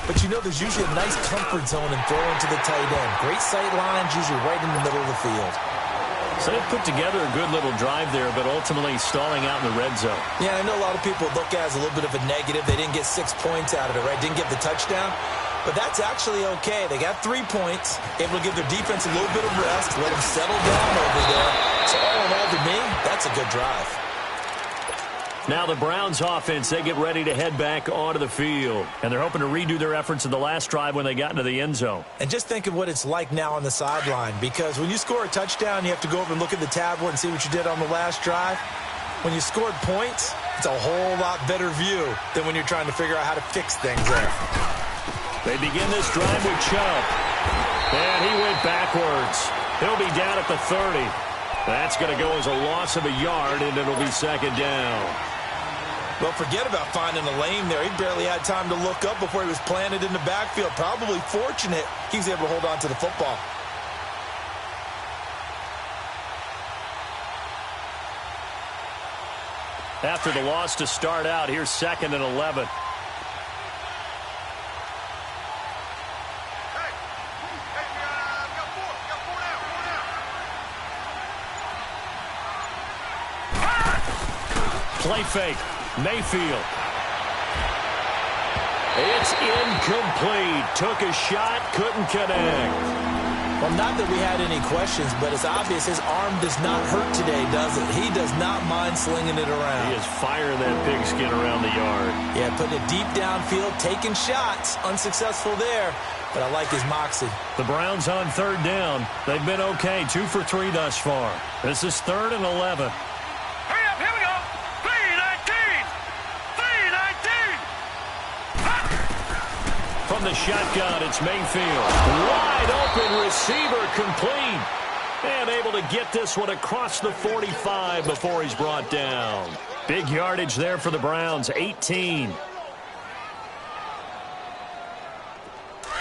But you know there's usually a nice comfort zone in throwing to the tight end. Great sight lines, usually right in the middle of the field. So they've put together a good little drive there, but ultimately stalling out in the red zone. Yeah, I know a lot of people look at it as a little bit of a negative. They didn't get 6 points out of it, right? Didn't get the touchdown. But that's actually okay. They got 3 points, able to give their defense a little bit of rest, let them settle down over there. So all in all, to me, that's a good drive. Now the Browns offense, they get ready to head back onto the field. And they're hoping to redo their efforts in the last drive when they got into the end zone. And just think of what it's like now on the sideline, because when you score a touchdown, you have to go over and look at the tablet and see what you did on the last drive. When you scored points, it's a whole lot better view than when you're trying to figure out how to fix things there. They begin this drive with Chubb. And he went backwards. He'll be down at the 30. That's going to go as a loss of a yard, and it'll be 2nd down. Well, forget about finding a lane there. He barely had time to look up before he was planted in the backfield. Probably fortunate he was able to hold on to the football. After the loss to start out, here's 2nd and 11. Play fake. Mayfield. It's incomplete. Took a shot, couldn't connect. Well, not that we had any questions, but it's obvious his arm does not hurt today, does it? He does not mind slinging it around. He is firing that pigskin around the yard. Yeah, putting it deep downfield, taking shots. Unsuccessful there, but I like his moxie. The Browns on 3rd down. They've been okay, 2 for 3 thus far. This is 3rd and 11. Hurry up, here we go. 3-19. From the shotgun, it's Mayfield. Wide open receiver, complete. And able to get this one across the 45 before he's brought down. Big yardage there for the Browns, 18.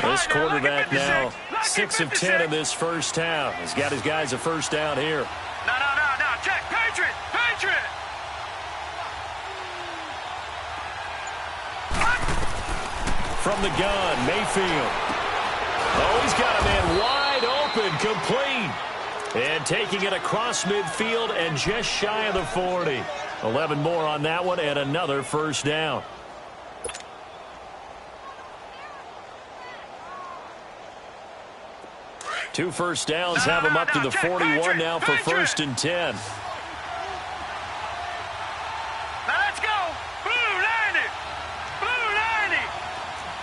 This quarterback now 6 of 10 in this first half. He's got his guys a first down here. No. Check. Patriot. From the gun, Mayfield. Oh, he's got a man wide open, complete. And taking it across midfield and just shy of the 40. 11 more on that one and another first down. Two first downs have him up to the 41 now for first and 10. Now let's go. Blue 90.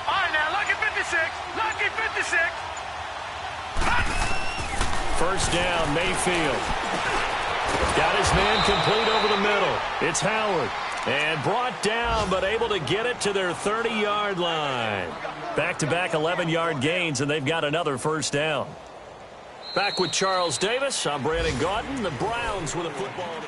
All right, now, lucky 56. First down, Mayfield. Got his man complete over the middle. It's Howard. And brought down, but able to get it to their 30-yard line. Back-to-back 11-yard gains, and they've got another first down. Back with Charles Davis. I'm Brandon Gaudin. The Browns with a football.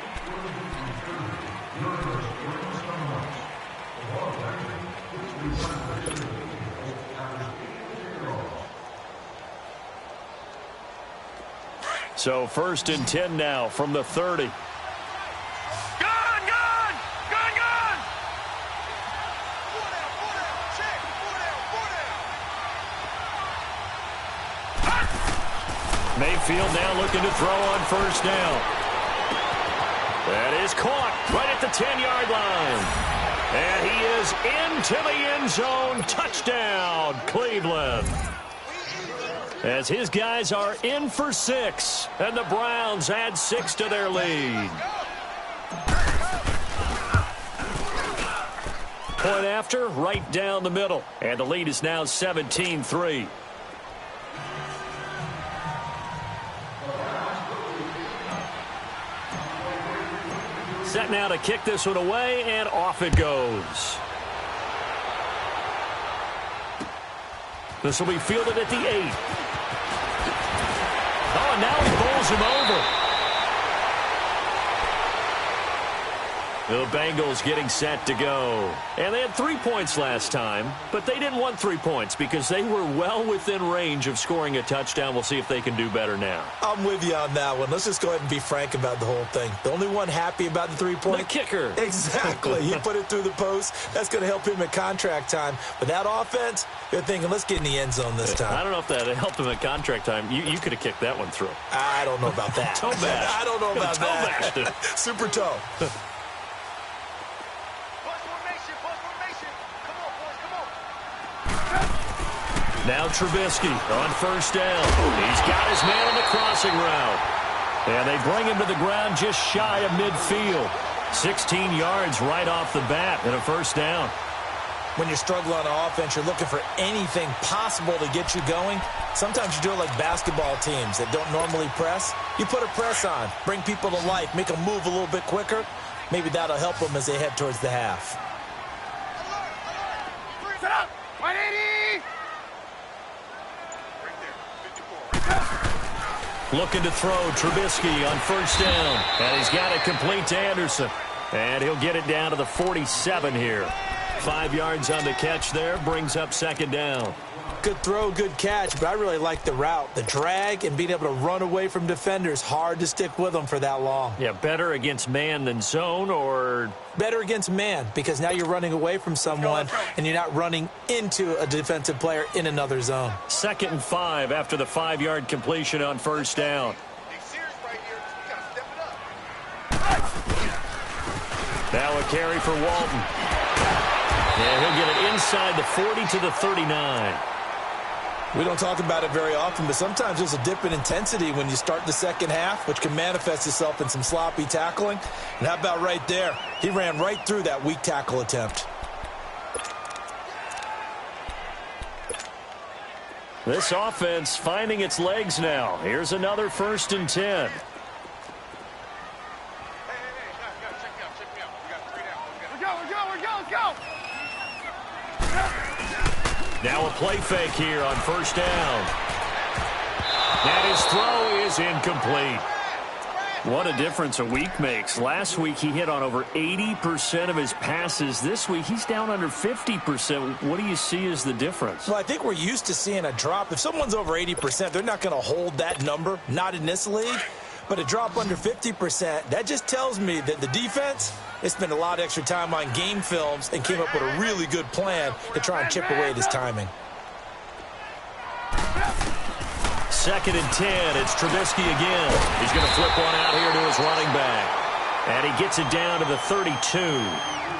So first and 10 now from the 30. Gun! Mayfield now looking to throw on first down. That is caught right at the 10-yard line. And he is into the end zone. Touchdown, Cleveland. As his guys are in for 6. And the Browns add 6 to their lead. Point after, right down the middle. And the lead is now 17-3. Set now to kick this one away, and off it goes. This will be fielded at the 8. Oh, and now he bowls him over. The Bengals getting set to go. And they had 3 points last time, but they didn't want 3 points because they were well within range of scoring a touchdown. We'll see if they can do better now. I'm with you on that one. Let's just go ahead and be frank about the whole thing. The only one happy about the 3-point. The kicker. Exactly. He put it through the post. That's going to help him at contract time. But that offense, they're thinking, let's get in the end zone this time. I don't know if that helped him at contract time. You could have kicked that one through. I don't know about that. Toe bash. I don't know about that. Toe bashed it. Super toe. Now Trubisky on first down. He's got his man on the crossing route. And they bring him to the ground just shy of midfield. 16 yards right off the bat and a first down. When you struggle on offense, you're looking for anything possible to get you going. Sometimes you do it like basketball teams that don't normally press. You put a press on, bring people to life, make them move a little bit quicker. Maybe that'll help them as they head towards the half. Set up! 180! Looking to throw Trubisky on first down. And he's got it complete to Anderson. And he'll get it down to the 47 here. 5 yards on the catch there. Brings up second down. Good throw, good catch, but I really like the route. The drag and being able to run away from defenders. Hard to stick with them for that long. Yeah, better against man than zone, or better against man, because now you're running away from someone and you're not running into a defensive player in another zone. 2nd and 5 after the 5-yard completion on first down. Now a carry for Walton. And he'll get it inside the 40 to the 39. We don't talk about it very often, but sometimes there's a dip in intensity when you start the second half, which can manifest itself in some sloppy tackling. And how about right there? He ran right through that weak tackle attempt. This offense finding its legs now. Here's another 1st and 10. Now a play fake here on first down. And his throw is incomplete. What a difference a week makes. Last week he hit on over 80% of his passes. This week he's down under 50%. What do you see as the difference? Well, I think we're used to seeing a drop. If someone's over 80%, they're not going to hold that number, not in this league. But a drop under 50%, that just tells me that the defense, they spent a lot of extra time on game films and came up with a really good plan to try and chip away at his timing. 2nd and 10. It's Trubisky again. He's going to flip one out here to his running back. And he gets it down to the 32.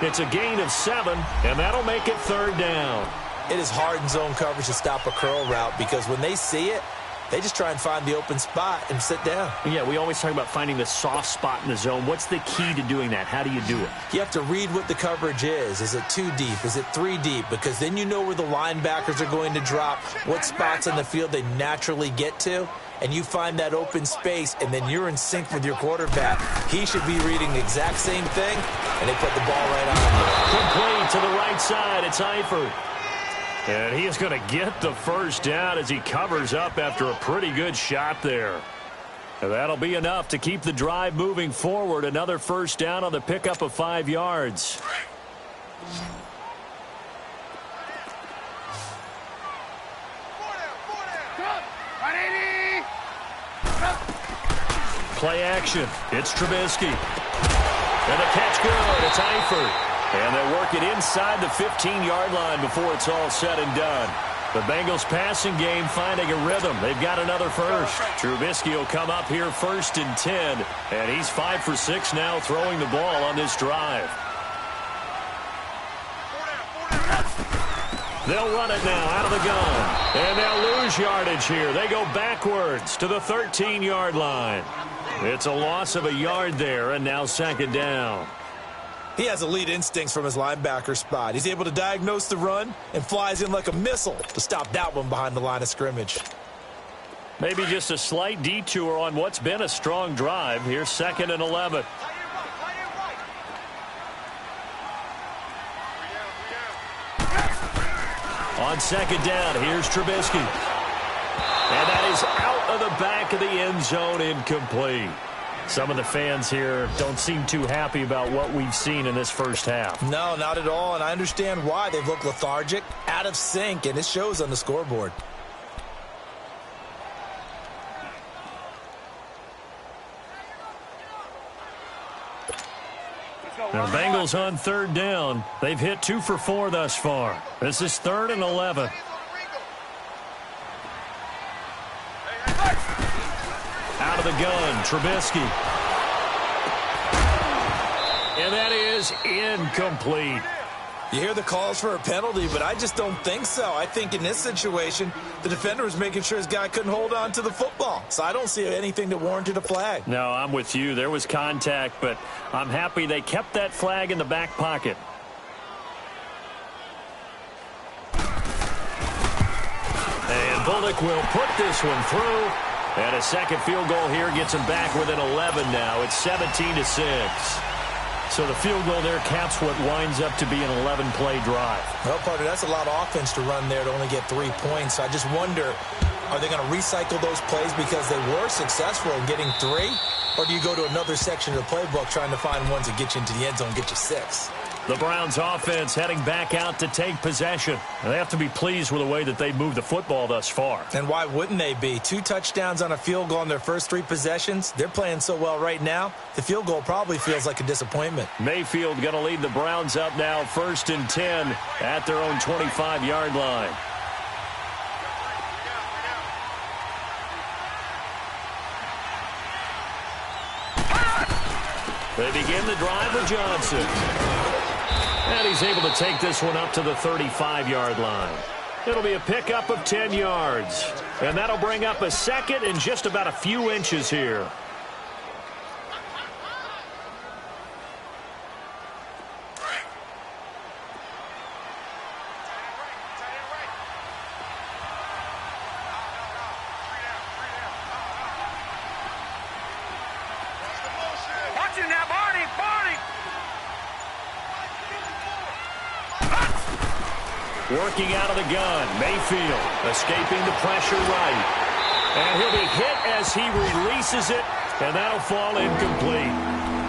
It's a gain of 7, and that'll make it 3rd down. It is hard in zone coverage to stop a curl route because when they see it, they just try and find the open spot and sit down. Yeah, we always talk about finding the soft spot in the zone. What's the key to doing that? How do you do it? You have to read what the coverage is. Is it 2 deep? Is it 3 deep? Because then you know where the linebackers are going to drop, what spots on the field they naturally get to, and you find that open space, and then you're in sync with your quarterback. He should be reading the exact same thing, and they put the ball right on him. Complete to the right side. It's Eifert. And he is going to get the 1st down as he covers up after a pretty good shot there. And that'll be enough to keep the drive moving forward. Another 1st down on the pickup of 5 yards. Play action. It's Trubisky. And the catch good. It's Eifert. And they'll work it inside the 15-yard line before it's all said and done. The Bengals passing game finding a rhythm. They've got another 1st. Trubisky will come up here 1st and 10. And he's 5 for 6 now throwing the ball on this drive. They'll run it now out of the gun. And they'll lose yardage here. They go backwards to the 13-yard line. It's a loss of a yard there, and now 2nd down. He has elite instincts from his linebacker spot. He's able to diagnose the run and flies in like a missile to stop that one behind the line of scrimmage. Maybe just a slight detour on what's been a strong drive. Here's 2nd and 11. On 2nd down, here's Trubisky. And that is out of the back of the end zone, incomplete. Some of the fans here don't seem too happy about what we've seen in this 1st half. No, not at all, and I understand why. They've looked lethargic, out of sync, and it shows on the scoreboard. Now, Bengals on 3rd down. They've hit 2 for 4 thus far. This is 3rd and 11. Out of the gun, Trubisky. And that is incomplete. You hear the calls for a penalty, but I just don't think so. I think in this situation, the defender was making sure his guy couldn't hold on to the football. So I don't see anything that warranted a flag. No, I'm with you. There was contact, but I'm happy they kept that flag in the back pocket. And Bullock will put this one through. And a 2nd field goal here gets him back within 11 now. It's 17-6. So the field goal there caps what winds up to be an 11-play drive. Well, partner, that's a lot of offense to run there to only get 3 points. So I just wonder, are they going to recycle those plays because they were successful in getting 3? Or do you go to another section of the playbook trying to find ones that get you into the end zone and get you 6? The Browns offense heading back out to take possession. They have to be pleased with the way that they moved the football thus far. And why wouldn't they be? 2 touchdowns on a field goal in their first 3 possessions. They're playing so well right now, the field goal probably feels like a disappointment. Mayfield going to lead the Browns up now 1st and 10 at their own 25-yard line. They begin the drive with Johnson. And he's able to take this one up to the 35-yard line. It'll be a pickup of 10 yards. And that'll bring up a 2nd and just about a few inches here. Working out of the gun, Mayfield escaping the pressure right. And he'll be hit as he releases it And that'll fall incomplete.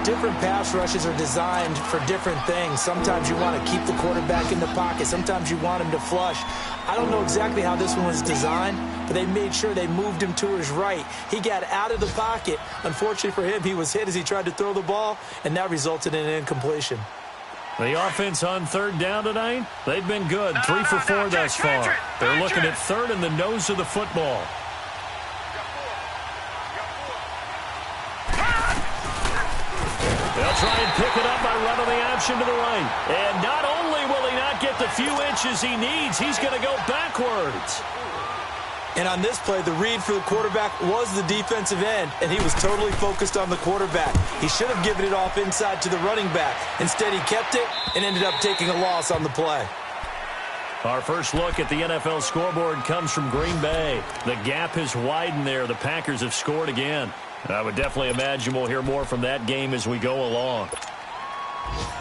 Different pass rushes are designed for different things. Sometimes you want to keep the quarterback in the pocket. Sometimes you want him to flush. I don't know exactly how this one was designed, but they made sure they moved him to his right. He got out of the pocket. Unfortunately for him, he was hit as he tried to throw the ball, and that resulted in an incompletion. The offense on third down tonight, they've been good. 3 for 4 thus far. They're looking at third in the nose of the football. They'll try and pick it up by running the option to the right. And not only will he not get the few inches he needs, he's going to go backwards. And on this play, the read for the quarterback was the defensive end, and he was totally focused on the quarterback. He should have given it off inside to the running back. Instead, he kept it and ended up taking a loss on the play. Our first look at the NFL scoreboard comes from Green Bay. The gap has widened there. The Packers have scored again. I would definitely imagine we'll hear more from that game as we go along.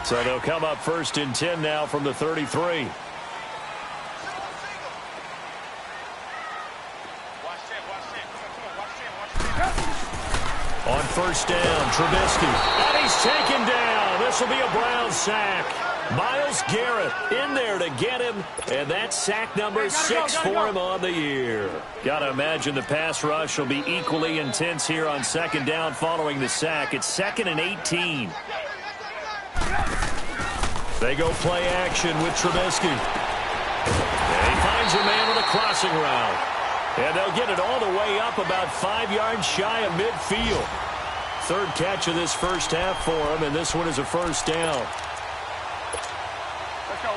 So they'll come up first and 10 now from the 33. On first down, Trubisky. And he's taken down. This will be a Browns sack. Myles Garrett in there to get him, and that's sack number 6 for him on the year. Got to imagine the pass rush will be equally intense here on second down following the sack. It's 2nd and 18. They go play action with Trubisky. And he finds a man with a crossing route. And they'll get it all the way up about 5 yards shy of midfield. Third catch of this first half for him, and this one is a first down. Let's go.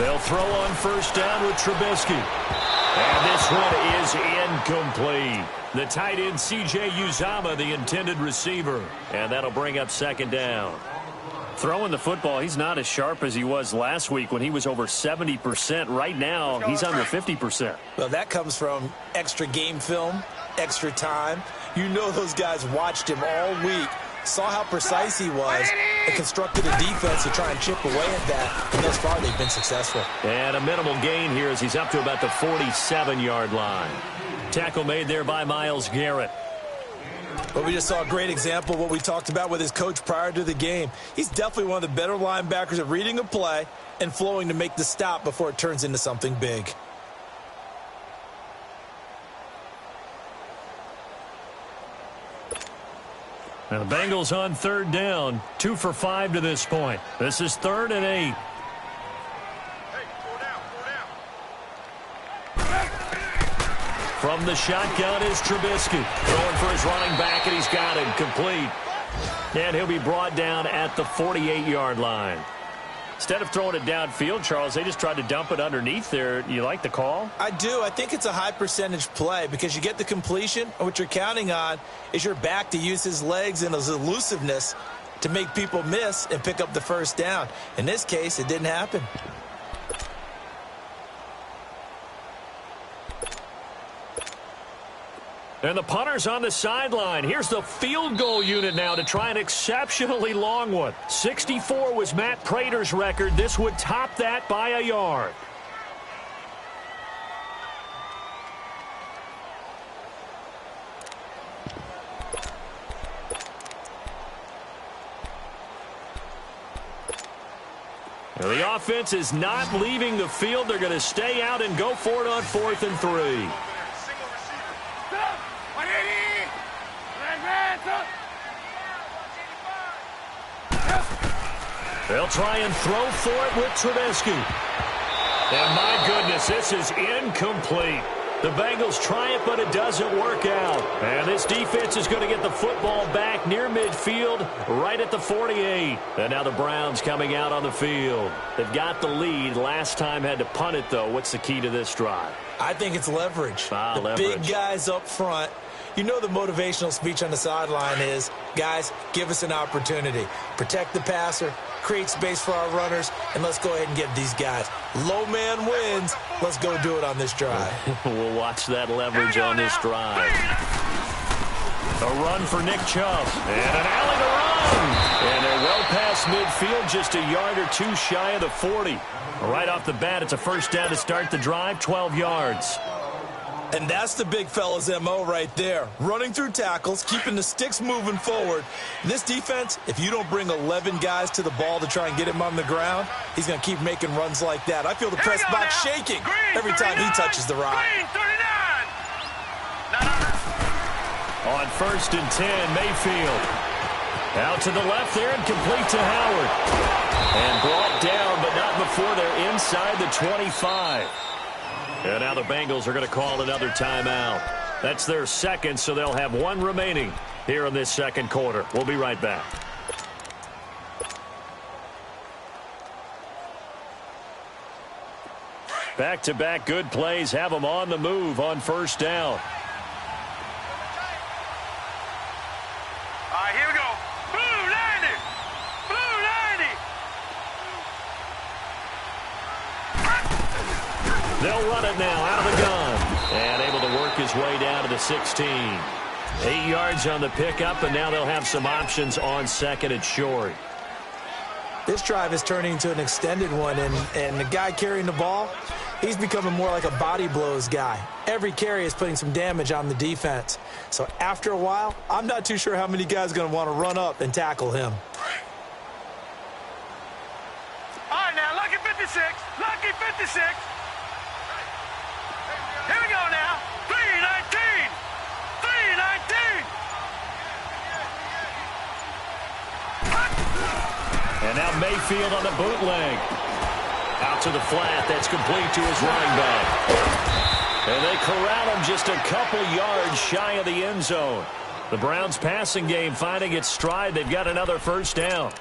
They'll throw on first down with Trubisky. And this one is incomplete. The tight end, C.J. Uzomah, the intended receiver. And that'll bring up second down. Throwing the football, he's not as sharp as he was last week when he was over 70%. Right now, he's under 50%. Well, that comes from extra game film, extra time. You know those guys watched him all week, saw how precise he was, and constructed a defense to try and chip away at that. And thus far, they've been successful. And a minimal gain here as he's up to about the 47-yard line. Tackle made there by Myles Garrett. But we just saw a great example of what we talked about with his coach prior to the game. He's definitely one of the better linebackers at reading a play and flowing to make the stop before it turns into something big. Now the Bengals on third down, 2 for 5 to this point. This is 3rd and 8. From the shotgun is Trubisky. Throwing for his running back, and he's got him complete. And he'll be brought down at the 48-yard line. Instead of throwing it downfield, Charles, they just tried to dump it underneath there. You like the call? I do. I think it's a high percentage play because you get the completion, and what you're counting on is your back to use his legs and his elusiveness to make people miss and pick up the first down. In this case, it didn't happen. And the punter's on the sideline. Here's the field goal unit now to try an exceptionally long one. 64 was Matt Prater's record. This would top that by a yard. Now the offense is not leaving the field. They're going to stay out and go for it on 4th and 3. They'll try and throw for it with Trubisky. And my goodness, this is incomplete. The Bengals try it, but it doesn't work out. And this defense is going to get the football back near midfield, right at the 48. And now the Browns coming out on the field. They've got the lead. Last time had to punt it, though. What's the key to this drive? I think it's leverage. Leverage. Big guys up front. You know the motivational speech on the sideline is, guys, give us an opportunity. Protect the passer, create space for our runners, and let's go ahead and get these guys. Low man wins. Let's go do it on this drive. We'll watch that leverage on this drive. A run for Nick Chubb. And an alley to run. And they're well past midfield, just a yard or two shy of the 40. Right off the bat, it's a first down to start the drive, 12 yards. And that's the big fella's MO right there. Running through tackles, keeping the sticks moving forward. This defense, if you don't bring 11 guys to the ball to try and get him on the ground, he's going to keep making runs like that. I feel the press box shaking every time he touches the rock. On 1st and 10, Mayfield. Out to the left there and complete to Howard. And brought down, but not before they're inside the 25. And now the Bengals are going to call another timeout. That's their second, so they'll have one remaining here in this second quarter. We'll be right back. Back-to-back good plays have them on the move on first down. All right, here we go. Blue 90. Blue 90. They'll run it now out of the gun. And able to work his way down to the 16. 8 yards on the pickup, and now they'll have some options on second and short. This drive is turning into an extended one, and the guy carrying the ball, he's becoming more like a body blows guy. Every carry is putting some damage on the defense. So after a while, I'm not too sure how many guys are going to want to run up and tackle him. All right, now, lucky 56. Lucky 56. Here we go now. 319. 319. And now Mayfield on the bootleg. Out to the flat. That's complete to his running back. And they corral him just a couple yards shy of the end zone. The Browns passing game finding its stride. They've got another first down.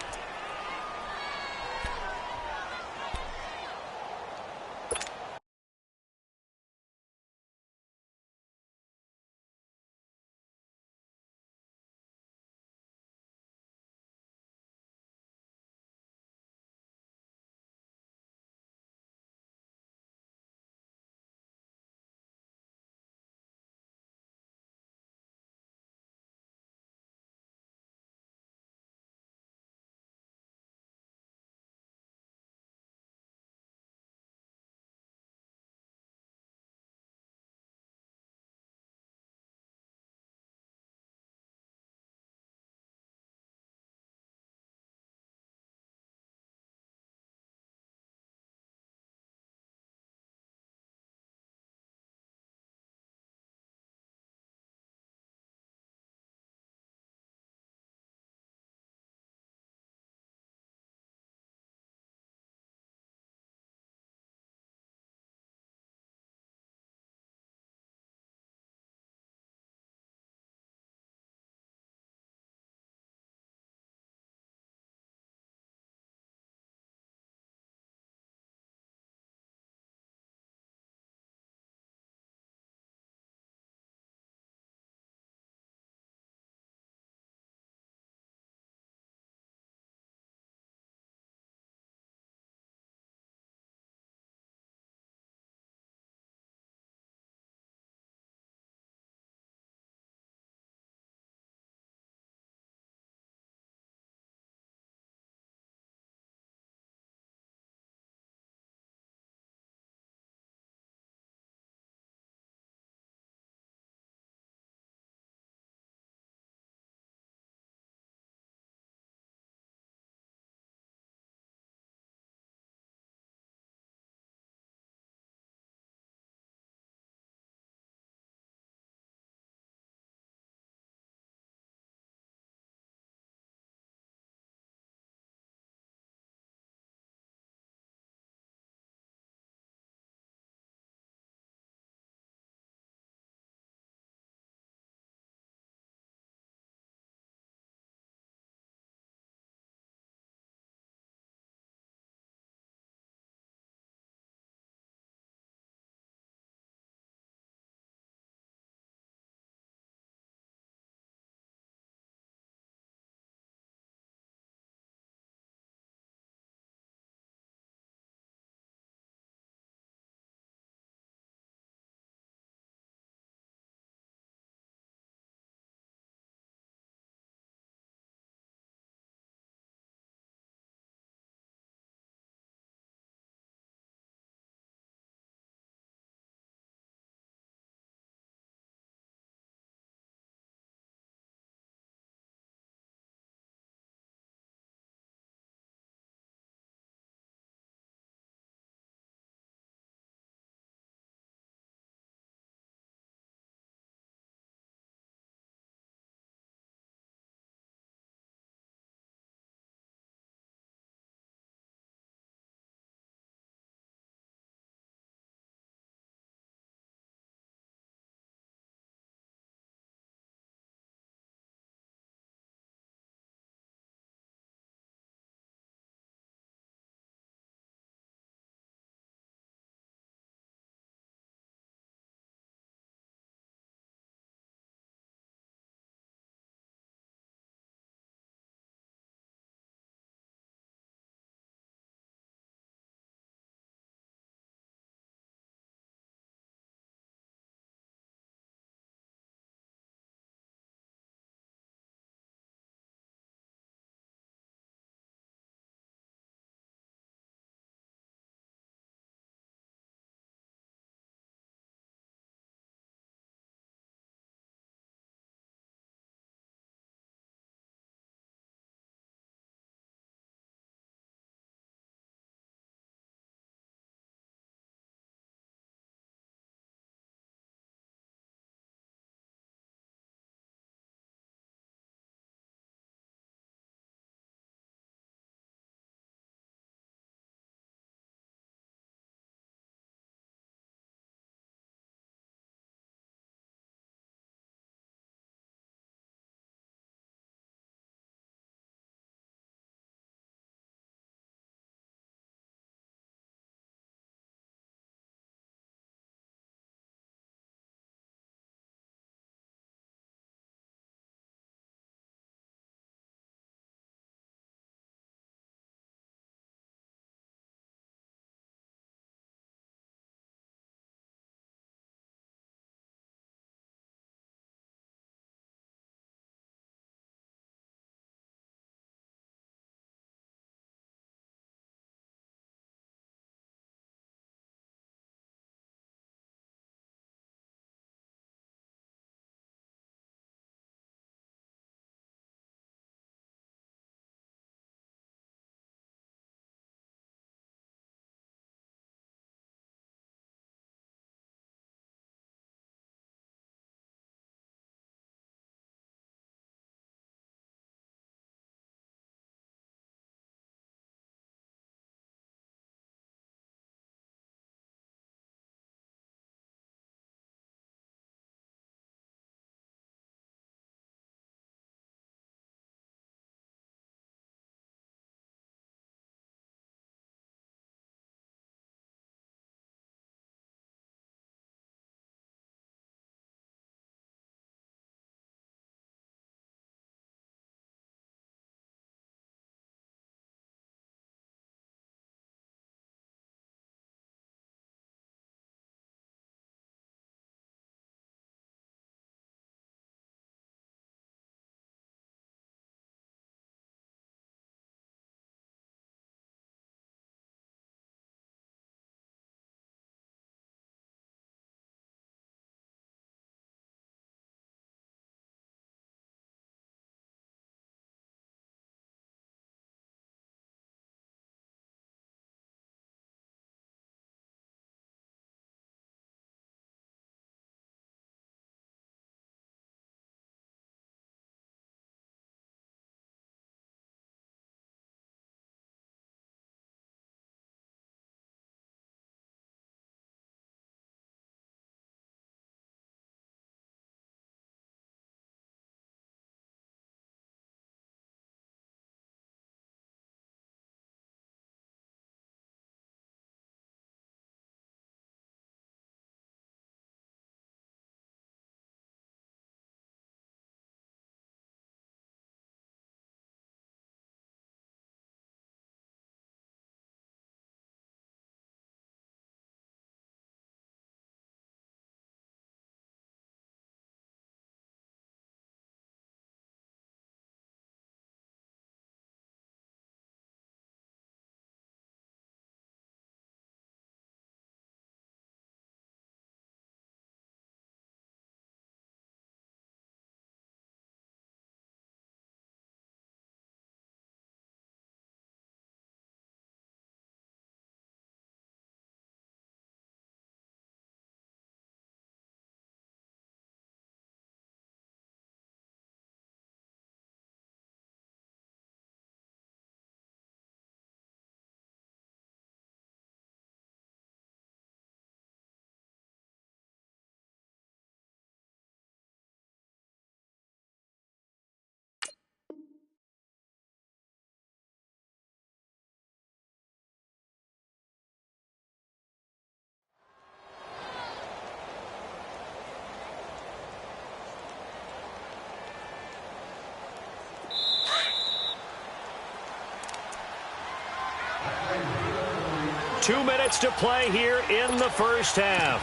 2 minutes to play here in the first half.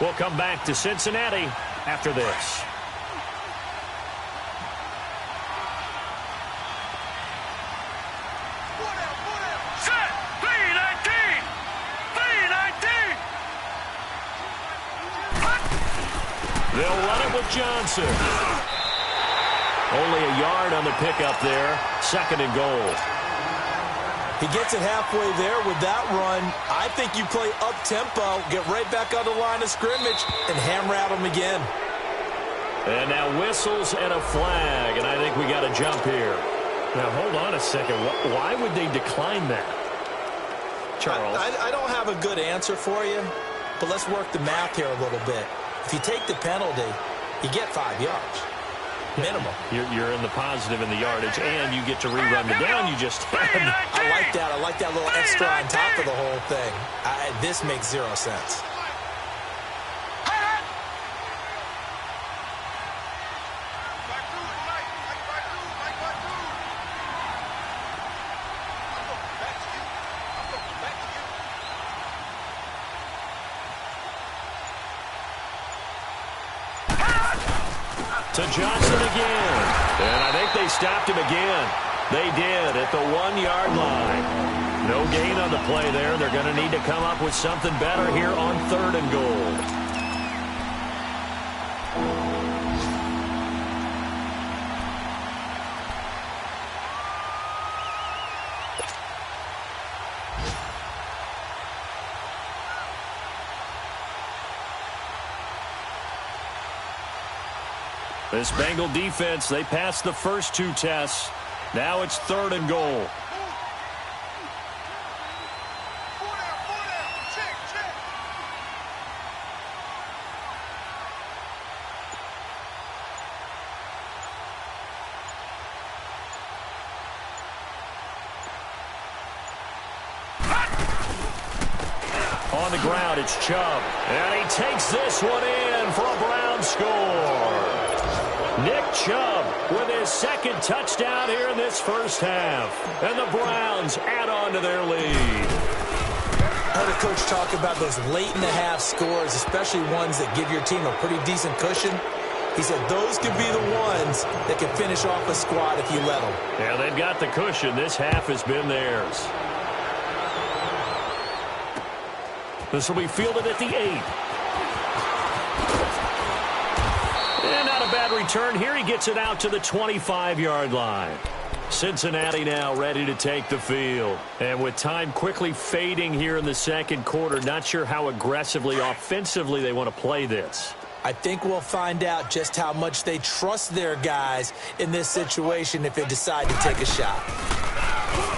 We'll come back to Cincinnati after this. Set! 319! 319! They'll run it with Johnson. Only a yard on the pickup there. 2nd and goal. He gets it halfway there with that run. I think you play up-tempo, get right back on the line of scrimmage, and hammer at him again. And now whistles and a flag, and I think we got a jump here. Now, hold on a second. Why would they decline that? Charles? I don't have a good answer for you, but let's work the math here a little bit. If you take the penalty, you get 5 yards. Minimum. You're in the positive in the yardage, and you get to rerun the down you just had. I like that. I like that little extra on top of the whole thing. This makes 0 sense. To Johnson again. And I think they stopped him again. They did at the 1-yard line. No gain on the play there. They're going to need to come up with something better here on 3rd and goal. This Bengal defense, they passed the first 2 tests. Now it's 3rd and goal. On the ground, it's Chubb. And he takes this one in for a Brown score. Nick Chubb with his 2nd touchdown here in this first half. And the Browns add on to their lead. I heard a coach talk about those late-in-the-half scores, especially ones that give your team a pretty decent cushion. He said those could be the ones that can finish off a squad if you let them. Yeah, they've got the cushion. This half has been theirs. This will be fielded at the 8. And not a bad return here. He gets it out to the 25-yard line. Cincinnati now ready to take the field. And with time quickly fading here in the 2nd quarter, not sure how aggressively, offensively they want to play this. I think we'll find out just how much they trust their guys in this situation if they decide to take a shot.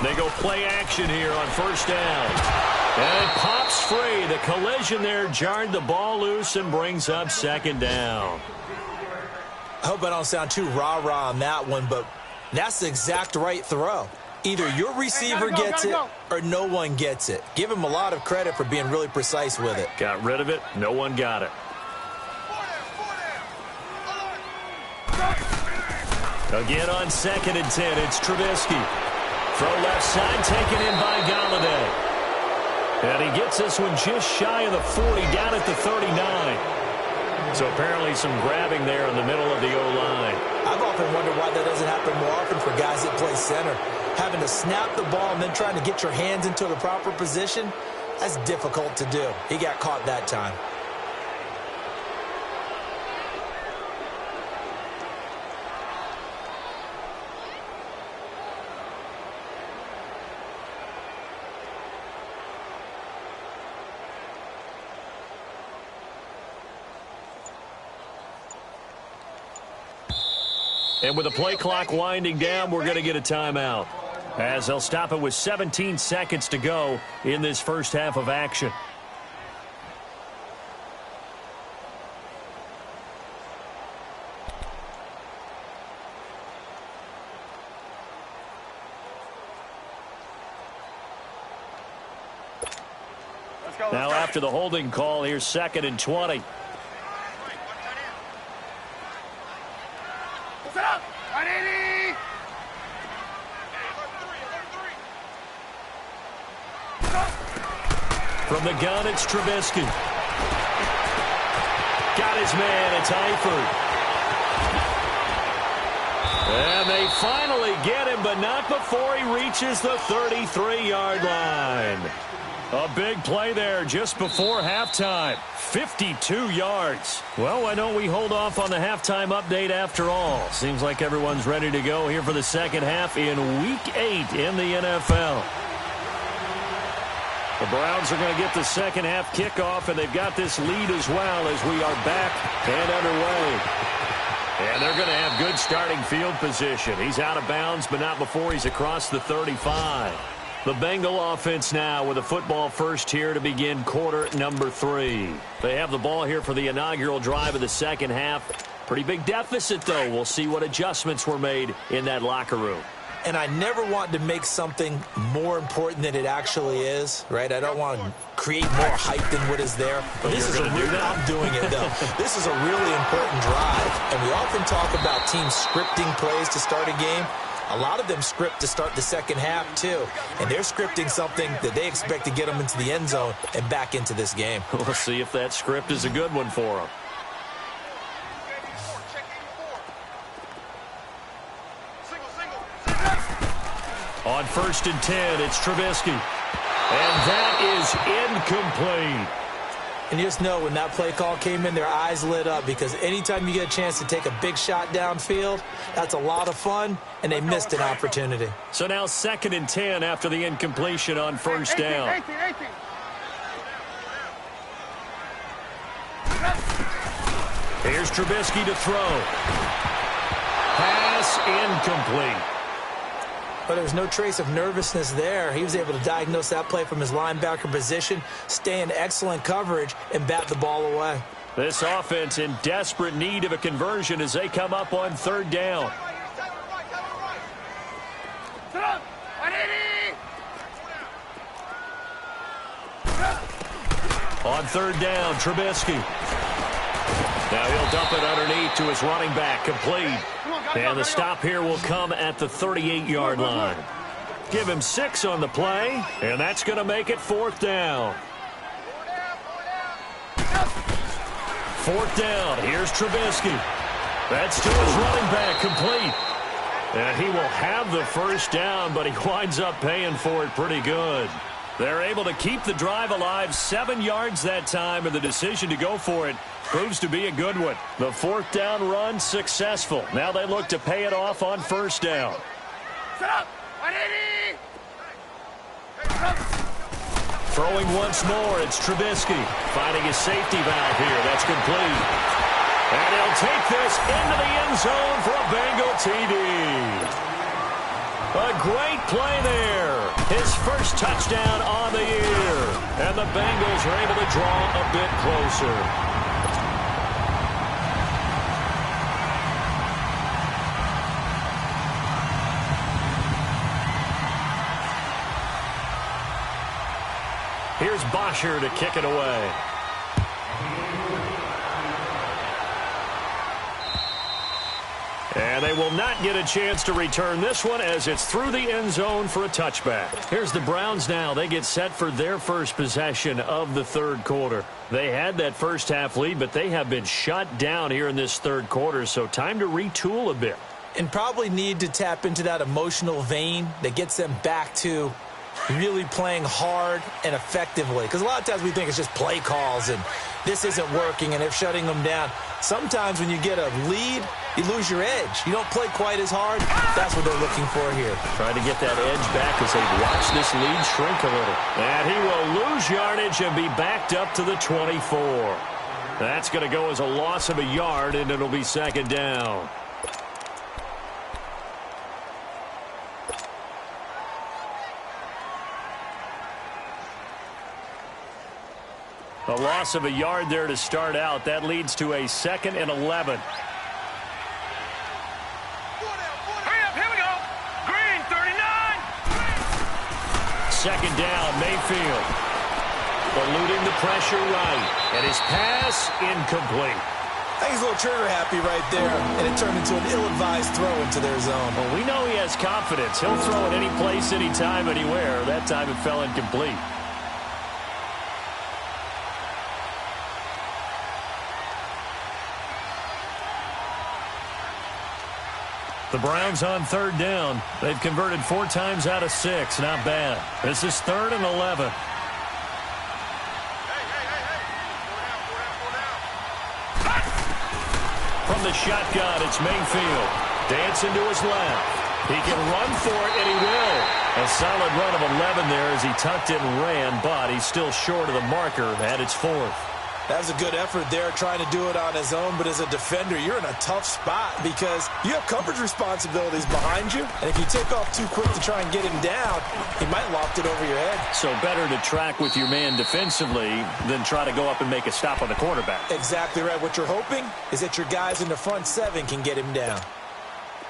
They go play action here on 1st down. And it pops free. The collision there jarred the ball loose and brings up 2nd down. I hope I don't sound too rah-rah on that one, but that's the exact right throw. Either your receiver gets it or no one gets it. Give him a lot of credit for being really precise with it. Got rid of it. No one got it. Again on 2nd and 10, it's Trubisky. Throw left side, taken in by Galladay. And he gets this one just shy of the 40, down at the 39. So apparently some grabbing there in the middle of the O-line. I've often wondered why that doesn't happen more often for guys that play center. Having to snap the ball and then trying to get your hands into the proper position, that's difficult to do. He got caught that time. And with the play clock winding down, we're going to get a timeout, as they'll stop it with 17 seconds to go in this first half of action. Now after the holding call, here's 2nd and 20. From the gun, it's Trubisky. Got his man, it's Eifert. And they finally get him, but not before he reaches the 33-yard line. A big play there just before halftime. 52 yards. Well, why don't we hold off on the halftime update after all? Seems like everyone's ready to go here for the second half in Week 8 in the NFL. The Browns are going to get the second half kickoff, and they've got this lead as well as we are back and underway. And they're going to have good starting field position. He's out of bounds, but not before he's across the 35. The Bengal offense now with a football first here to begin quarter number 3. They have the ball here for the inaugural drive of the second half. Pretty big deficit, though. We'll see what adjustments were made in that locker room. And I never want to make something more important than it actually is, right? I don't want to create more hype than what is there. But this is I'm doing it, though. This is a really important drive. And we often talk about teams scripting plays to start a game. A lot of them script to start the second half, too. And they're scripting something that they expect to get them into the end zone and back into this game. We'll see if that script is a good one for them. On 1st and 10, it's Trubisky. And that is incomplete. And you just know when that play call came in, their eyes lit up because anytime you get a chance to take a big shot downfield, that's a lot of fun, and they missed an opportunity. So now 2nd and 10 after the incompletion on first down. Here's Trubisky to throw. Pass incomplete. But there's no trace of nervousness there. He was able to diagnose that play from his linebacker position, stay in excellent coverage, and bat the ball away. This offense in desperate need of a conversion as they come up on 3rd down. On 3rd down, Trubisky. Now he'll dump it underneath to his running back, complete. And the stop here will come at the 38-yard line. Give him 6 on the play, and that's going to make it 4th down. 4th down, here's Trubisky. That's to his running back, complete. And he will have the first down, but he winds up paying for it pretty good. They're able to keep the drive alive, 7 yards that time, and the decision to go for it proves to be a good one. The 4th down run successful. Now they look to pay it off on 1st down. Throwing once more, it's Trubisky. Finding his safety valve here. That's complete. And he'll take this into the end zone for a Bengal TD. A great play there. His first touchdown on the year. And the Bengals are able to draw a bit closer. Here's Bosher to kick it away. And they will not get a chance to return this one as it's through the end zone for a touchback. Here's the Browns now. They get set for their first possession of the 3rd quarter. They had that first half lead, but they have been shut down here in this 3rd quarter, so time to retool a bit. And probably need to tap into that emotional vein that gets them back to really playing hard and effectively. Because a lot of times we think it's just play calls and this isn't working and they're shutting them down. Sometimes when you get a lead, you lose your edge. You don't play quite as hard. That's what they're looking for here. Trying to get that edge back as they watch this lead shrink a little. And he will lose yardage and be backed up to the 24. That's going to go as a loss of a yard, and it'll be 2nd down. A loss of a yard there to start out. That leads to a 2nd and 11. Hurry up, here we go. Green, 39. 2nd down, Mayfield. Eluding the pressure right. And his pass incomplete. I think he's a little trigger happy right there, and it turned into an ill-advised throw into their zone. Well, we know he has confidence. He'll throw it any place, anytime, anywhere. That time it fell incomplete. The Browns on third down. They've converted 4 times out of 6. Not bad. This is 3rd and 11. From the shotgun, it's Mayfield. Dancing to his left. He can run for it, and he will. A solid run of 11 there as he tucked it and ran, but he's still short of the marker at its 4th. That was a good effort there trying to do it on his own, but as a defender, you're in a tough spot because you have coverage responsibilities behind you, and if you take off too quick to try and get him down, he might loft it over your head. So better to track with your man defensively than try to go up and make a stop on the quarterback. Exactly right. What you're hoping is that your guys in the front 7 can get him down.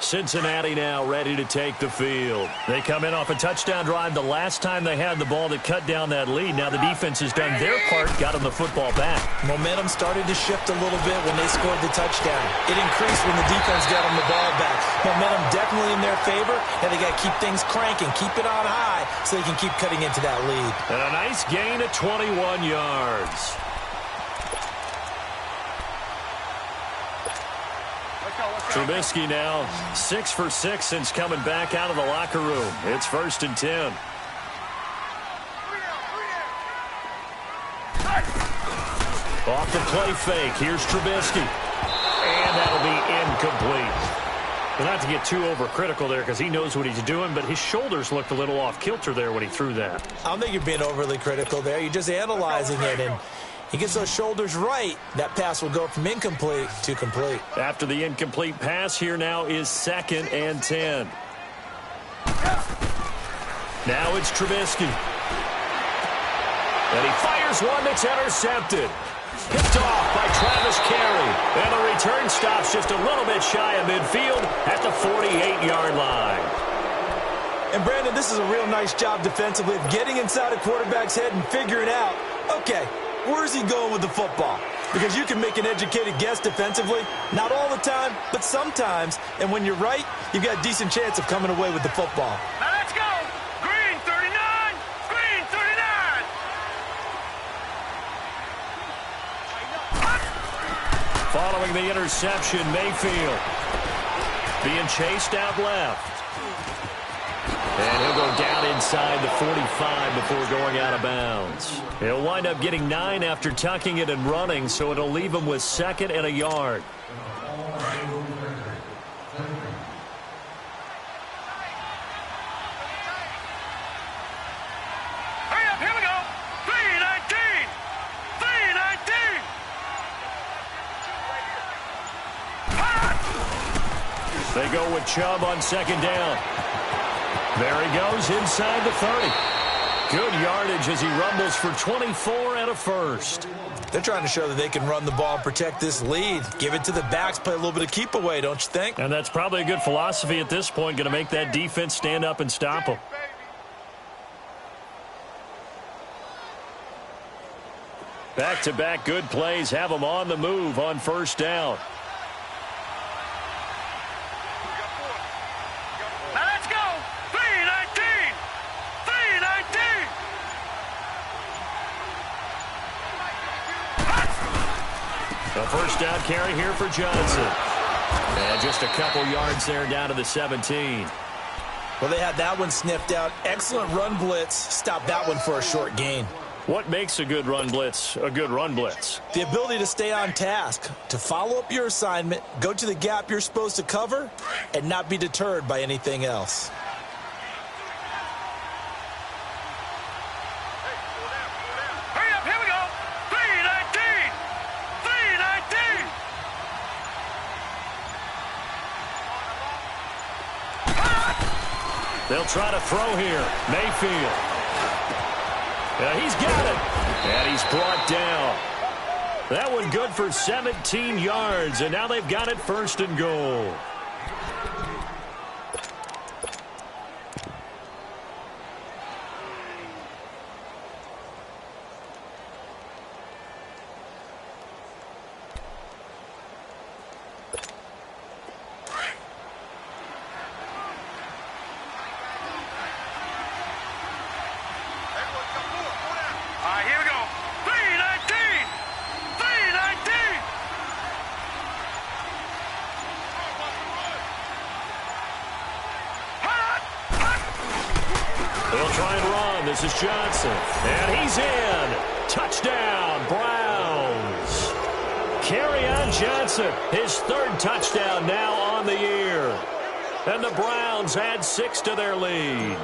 Cincinnati now ready to take the field. They come in off a touchdown drive the last time they had the ball that cut down that lead. Now the defense has done their part, got them the football back. Momentum started to shift a little bit when they scored the touchdown. It increased when the defense got them the ball back. Momentum definitely in their favor, and they got to keep things cranking, keep it on high so they can keep cutting into that lead. And a nice gain of 21 yards. Trubisky now 6 for 6 since coming back out of the locker room. It's 1st and 10. Off the play fake. Here's Trubisky. And that'll be incomplete. Well, not to get too overcritical there because he knows what he's doing, but his shoulders looked a little off kilter there when he threw that. I don't think you're being overly critical there. You're just analyzing it, and he gets those shoulders right. That pass will go from incomplete to complete. After the incomplete pass, here now is 2nd and 10. Now it's Trubisky. And he fires one that's intercepted. Picked off by Travis Carey. And the return stops just a little bit shy of midfield at the 48-yard line. And, Brandon, this is a real nice job defensively of getting inside a quarterback's head and figuring out, okay, where's he going with the football? Because you can make an educated guess defensively. Not all the time, but sometimes. And when you're right, you've got a decent chance of coming away with the football. Now let's go. Green 39. Green 39. Following the interception, Mayfield being chased out left. And he'll go down inside the 45 before going out of bounds. He'll wind up getting 9 after tucking it and running, so it'll leave him with 2nd and a yard. Hurry up, here we go. 319. 319. They go with Chubb on 2nd down. There he goes inside the 30. Good yardage as he rumbles for 24 and a first. They're trying to show that they can run the ball and protect this lead. Give it to the backs, play a little bit of keep away, don't you think? And that's probably a good philosophy at this point, going to make that defense stand up and stop them. Back-to-back good plays have them on the move on 1st down. Now let's go. 319. 319. A 1st down carry here for Johnson. And just a couple yards there down to the 17. Well, they had that one sniffed out. Excellent run blitz. Stop that one for a short gain. What makes a good run blitz a good run blitz? The ability to stay on task, to follow up your assignment, go to the gap you're supposed to cover, and not be deterred by anything else. Hurry up, here we go. 319. 319. They'll try to throw here. Mayfield. Yeah, he's got it. And he's brought down. That one good for 17 yards, and now they've got it 1st and goal. All right, here we go. 319. 319. They'll try and run. This is Johnson. And he's in. Touchdown, Browns. Kerryon Johnson, his third touchdown now on the year. And the Browns add 6 to their lead.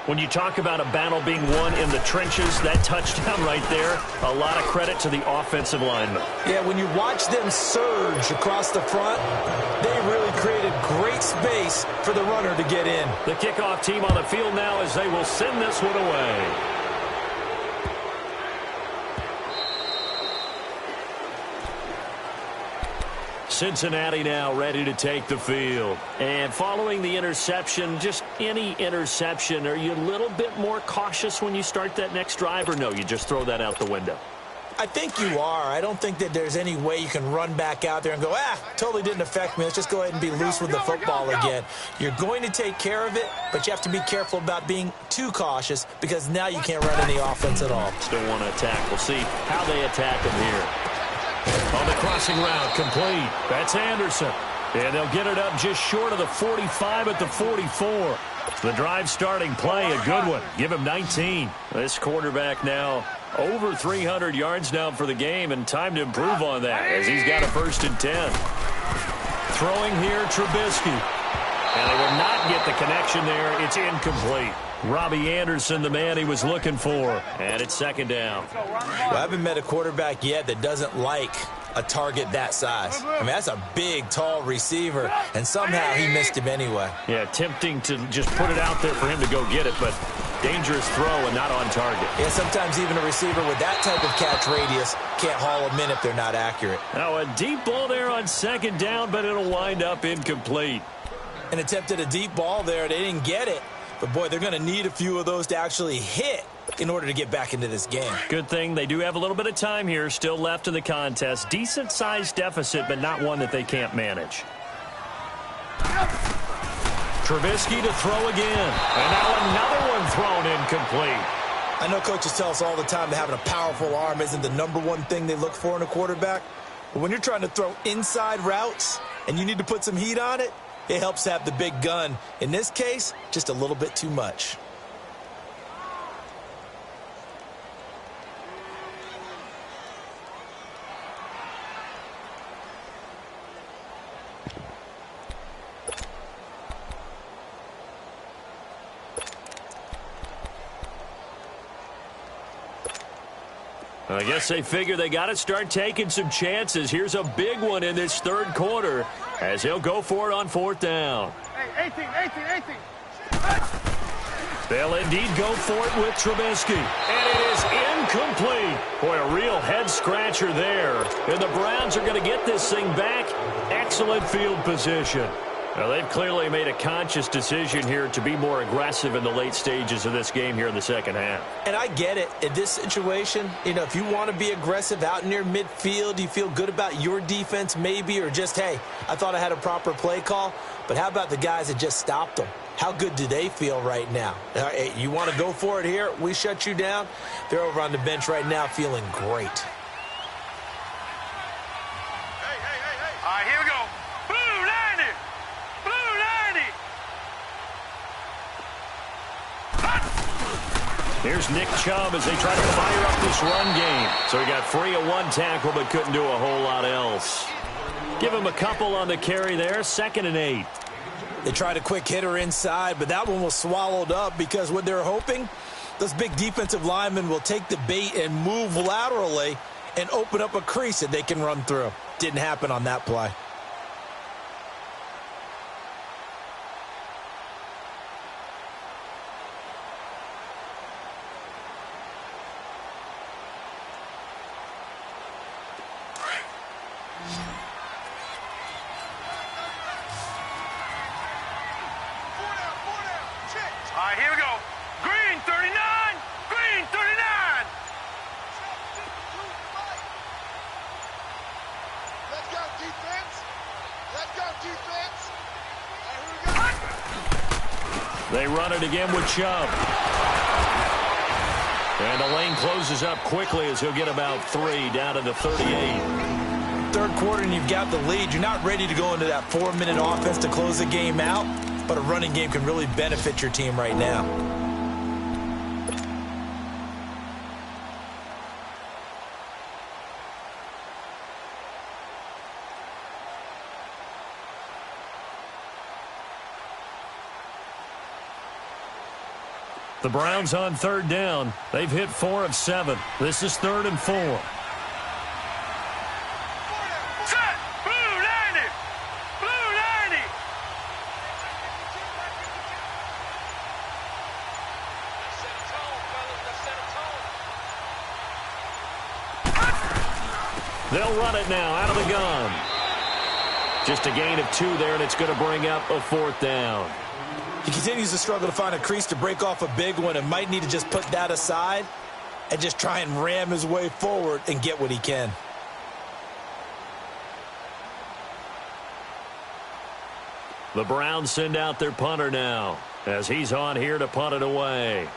When you talk about a battle being won in the trenches, that touchdown right there, a lot of credit to the offensive linemen. Yeah, when you watch them surge across the front, they really created great space for the runner to get in. The kickoff team on the field now as they will send this one away. Cincinnati now ready to take the field. And following the interception, just any interception, are you a little bit more cautious when you start that next drive, or no, you just throw that out the window? I think you are. I don't think that there's any way you can run back out there and go, totally didn't affect me. Let's just go ahead and be loose with the football again. You're going to take care of it, but you have to be careful about being too cautious because now you can't run any offense at all. Still want to attack. We'll see how they attack him here. On the crossing route, complete. That's Anderson. And they'll get it up just short of the 45 at the 44. The drive starting play, a good one. Give him 19. This quarterback now over 300 yards now for the game, and time to improve on that as he's got a 1st and 10. Throwing here, Trubisky. And they will not get the connection there. It's incomplete. Robbie Anderson, the man he was looking for. And it's 2nd down. Well, I haven't met a quarterback yet that doesn't like a target that size. I mean, that's a big, tall receiver, and somehow he missed him anyway. Yeah, tempting to just put it out there for him to go get it, but dangerous throw and not on target. Yeah, sometimes even a receiver with that type of catch radius can't haul them in if they're not accurate. Now a deep ball there on 2nd down, but it'll wind up incomplete. An attempt at a deep ball there. They didn't get it. But, boy, they're going to need a few of those to actually hit in order to get back into this game. Good thing they do have a little bit of time here still left in the contest. Decent-sized deficit, but not one that they can't manage. Trubisky to throw again. And now another one thrown incomplete. I know coaches tell us all the time that having a powerful arm isn't the #1 thing they look for in a quarterback. But when you're trying to throw inside routes and you need to put some heat on it, it helps have the big gun. In this case, just a little bit too much. I guess they figure they got to start taking some chances. Here's a big one in this 3rd quarter as he'll go for it on 4th down. Hey, 18. They'll indeed go for it with Trubisky. And it is incomplete. Boy, a real head-scratcher there. And the Browns are going to get this thing back. Excellent field position. Now, they've clearly made a conscious decision here to be more aggressive in the late stages of this game here in the 2nd half. And I get it. In this situation, if you want to be aggressive out near midfield, you feel good about your defense maybe, or just, hey, I thought I had a proper play call. But how about the guys that just stopped them? How good do they feel right now? Hey, you want to go for it here? We shut you down. They're over on the bench right now feeling great. All right, here we go. Blue 90. Blue 90. Here's Nick Chubb as they try to fire up this run game. So he got free of 1 tackle but couldn't do a whole lot else. Give him a couple on the carry there. 2nd and 8. They tried a quick hitter inside, but that one was swallowed up because what they're hoping, those big defensive linemen will take the bait and move laterally and open up a crease that they can run through. Didn't happen on that play. All right, here we go. Green 39. Green 39. Let's go, defense. Let's go, defense. All right, here we go. They run it again with Chubb. And the lane closes up quickly as he'll get about 3 down to the 38. 3rd quarter and you've got the lead. You're not ready to go into that 4-minute offense to close the game out, but a running game can really benefit your team right now. The Browns on third down. They've hit 4 of 7. This is 3rd and 4. Set! Blue 90! Blue 90! Set a tone, fellas. Let's set a tone. They'll run it now out of the gun. Just a gain of 2 there, and it's going to bring up a 4th down. He continues to struggle to find a crease to break off a big one and might need to just put that aside and just try and ram his way forward and get what he can. The Browns send out their punter now as he's on here to punt it away.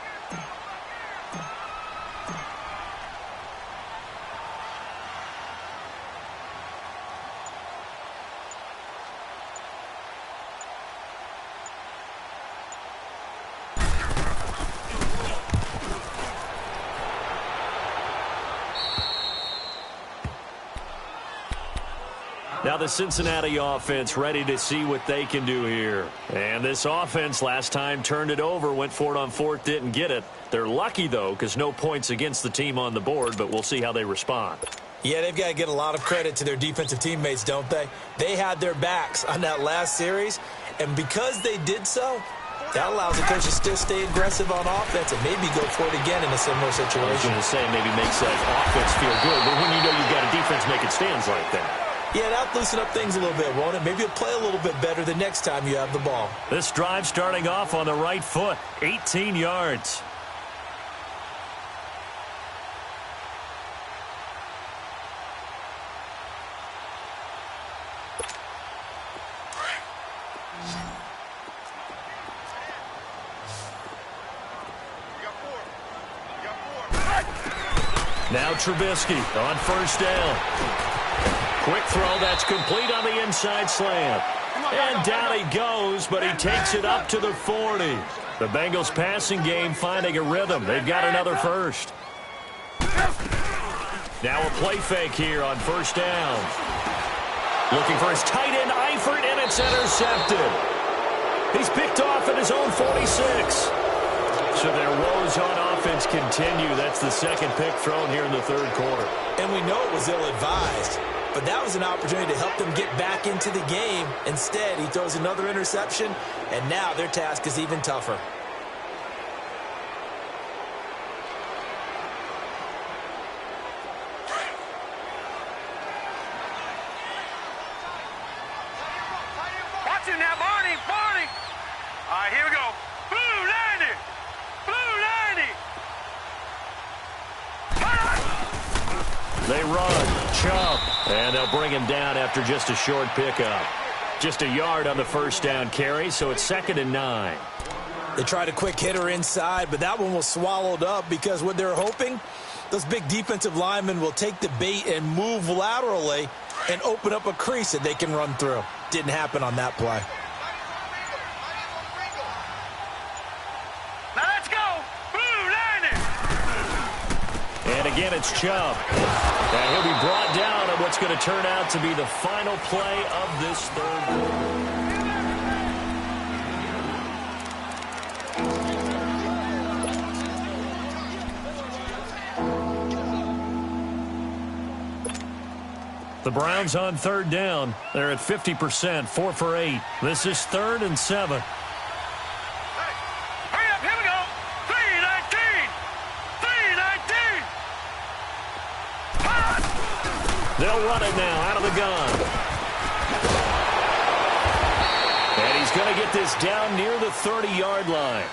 Now the Cincinnati offense ready to see what they can do here. And this offense last time turned it over, went for it on 4th, didn't get it. They're lucky, though, because no points against the team on the board, but we'll see how they respond. Yeah, they've got to get a lot of credit to their defensive teammates, don't they? They had their backs on that last series, and because they did so, that allows the coach to still stay aggressive on offense and maybe go for it again in a similar situation. I was going to say maybe makes that offense feel good, but when you know you've got a defense making stands like that. Yeah, that'll loosen up things a little bit, won't it? Maybe you'll play a little bit better the next time you have the ball. This drive starting off on the right foot, 18 yards. Now Trubisky on 1st down. Quick throw, that's complete on the inside slant. And down he goes, but he takes it up to the 40. The Bengals passing game finding a rhythm. They've got another first. Now a play fake here on 1st down. Looking for his tight end, Eifert, and it's intercepted. He's picked off at his own 46. So their woes on offense continue. That's the 2nd pick thrown here in the 3rd quarter. And we know it was ill-advised. But that was an opportunity to help them get back into the game. Instead, he throws another interception, and now their task is even tougher. Watch him now, Barney! Barney! All right, here we go. Blue 90! Blue 90! They run, chop, and they'll bring him down after just a short pickup. Just a yard on the 1st down carry, so it's 2nd and 9. They tried a quick hitter inside, but that one was swallowed up because what they're hoping, those big defensive linemen will take the bait and move laterally and open up a crease that they can run through. Didn't happen on that play. Now let's go! Blue 90! And again, it's Chubb. And he'll be brought down on what's going to turn out to be the final play of this 3rd quarter. The Browns on 3rd down. They're at 50%, 4 for 8. This is 3rd and 7. Hurry up, here we go! 319! 319! They'll run it now out of the gun. And he's going to get this down near the 30-yard line.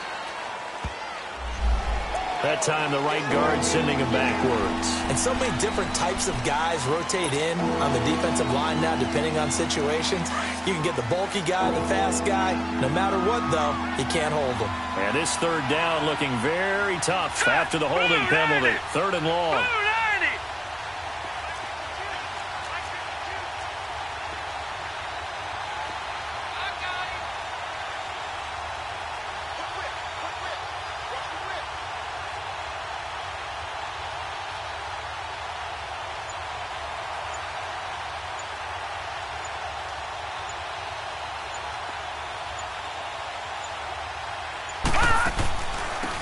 That time the right guard sending him backwards. And so many different types of guys rotate in on the defensive line now depending on situations. You can get the bulky guy, the fast guy. No matter what, though, he can't hold him. And this 3rd down looking very tough after the holding penalty. 3rd and long. Blue 90!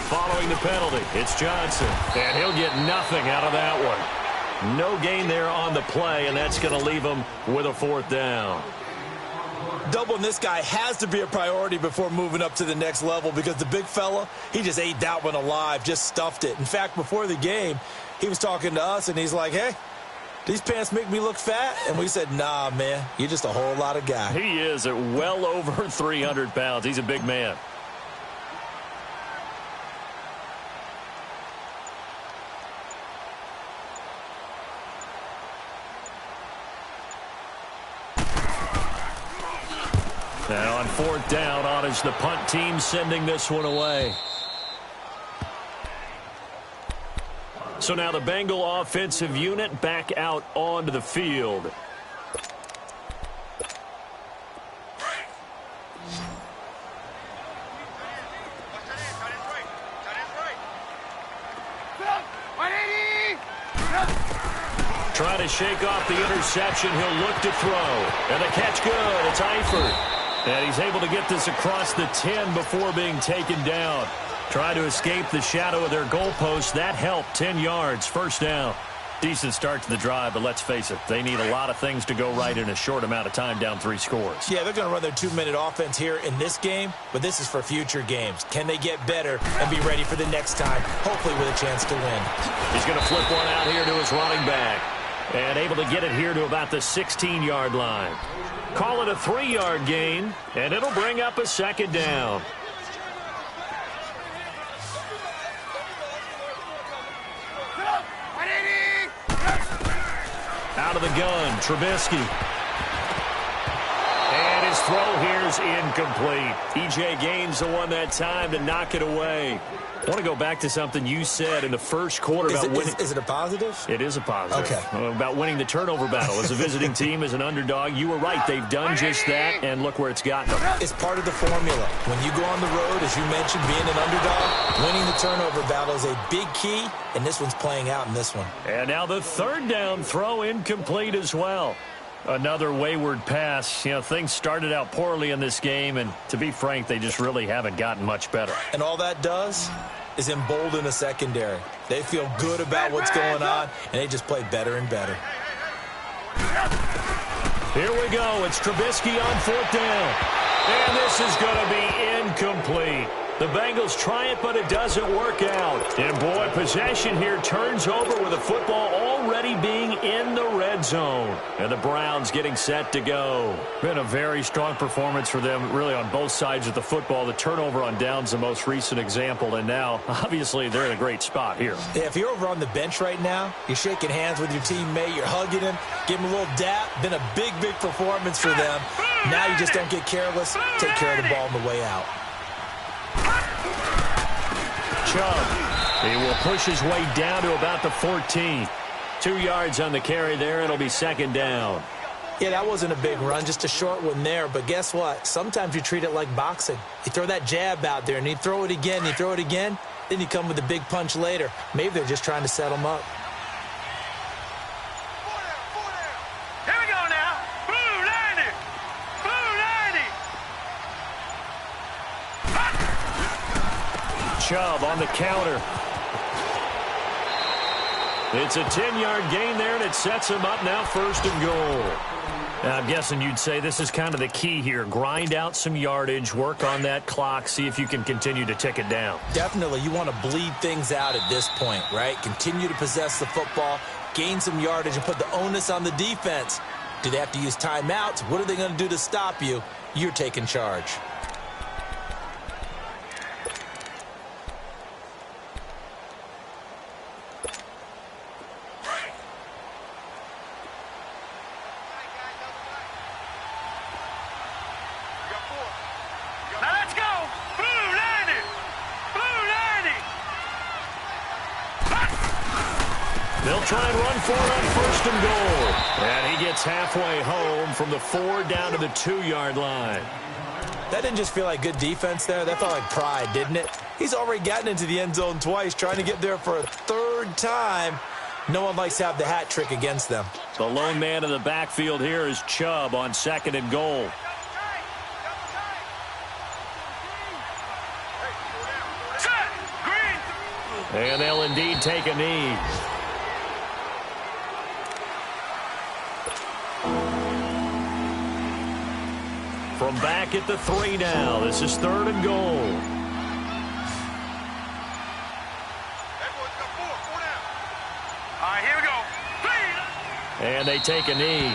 following the penalty. It's Johnson, and he'll get nothing out of that one. No gain there on the play, and that's going to leave him with a 4th down. Doubling this guy has to be a priority before moving up to the next level because the big fella, he just ate that one alive, just stuffed it. In fact, before the game, he was talking to us, and he's like, hey, these pants make me look fat? And we said, nah, man, you're just a whole lot of guy. He is at well over 300 pounds. He's a big man. Now on 4th down, on is the punt team sending this one away. So now the Bengal offensive unit back out onto the field. Trying to shake off the interception. He'll look to throw. And the catch good. It's Eifert. And he's able to get this across the 10 before being taken down. Trying to escape the shadow of their goalpost. That helped. 10 yards. 1st down. Decent start to the drive, but let's face it, they need a lot of things to go right in a short amount of time, down 3 scores. Yeah, they're going to run their 2-minute offense here in this game, but this is for future games. Can they get better and be ready for the next time, hopefully with a chance to win? He's going to flip one out here to his running back. And able to get it here to about the 16-yard line. Call it a 3-yard gain, and it'll bring up a 2nd down. Out of the gun, Trubisky. And his throw here is incomplete. E.J. Gaines the one that time to knock it away. I want to go back to something you said in the first quarter about winning. Is it a positive? It is a positive. Okay. About winning the turnover battle. As a visiting team, as an underdog, you were right. They've done just that, and look where it's gotten them. It's part of the formula. When you go on the road, as you mentioned, being an underdog, winning the turnover battle is a big key, and this one's playing out in this one. And now the 3rd down throw incomplete as well. Another wayward pass. You know, things started out poorly in this game, and to be frank, they just really haven't gotten much better. And all that does is embolden a secondary. They feel good about what's going on, and they just play better and better. Here we go. It's Trubisky on 4th down. And this is going to be incomplete. The Bengals try it, but it doesn't work out. And, boy, possession here turns over with the football already being in the red zone. And the Browns getting set to go. Been a very strong performance for them, really, on both sides of the football. The turnover on downs the most recent example, and now, obviously, they're in a great spot here. Yeah, if you're over on the bench right now, you're shaking hands with your teammate, you're hugging him, give him a little dap. Been a big, big performance for them. Now you just don't get careless. Take care of the ball on the way out. Chubb. He will push his way down to about the 14. 2 yards on the carry there. It'll be 2nd down. Yeah, that wasn't a big run, just a short one there. But guess what? Sometimes you treat it like boxing. You throw that jab out there, and you throw it again, you throw it again, then you come with a big punch later. Maybe they're just trying to set them up. Here we go now. Blue 90. Blue 90. Chubb on the counter. It's a 10-yard gain there, and it sets him up now 1st and goal. I'm guessing you'd say this is kind of the key here. Grind out some yardage, work on that clock, see if you can continue to tick it down. Definitely. You want to bleed things out at this point, right? Continue to possess the football, gain some yardage, and put the onus on the defense. Do they have to use timeouts? What are they going to do to stop you? You're taking charge. Now let's go. Blue 90. Blue 90. They'll try and run for it on 1st and goal. And he gets halfway home from the 4 down to the 2-yard line. That didn't just feel like good defense there. That felt like pride, didn't it? He's already gotten into the end zone twice, trying to get there for a 3rd time. No one likes to have the hat trick against them. The lone man in the backfield here is Chubb on 2nd and goal. Set. Green. And they'll indeed take a knee. From back at the 3 now. This is 3rd and goal. All right, here we go. And they take a knee.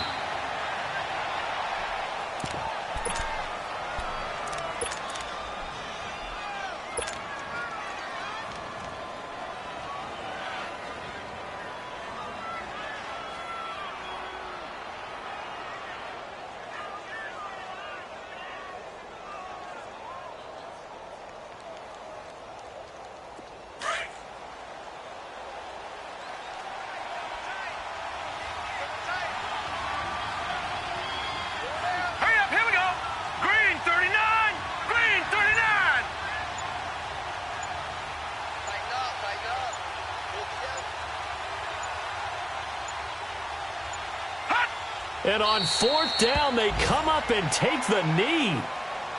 And on 4th down, they come up and take the knee.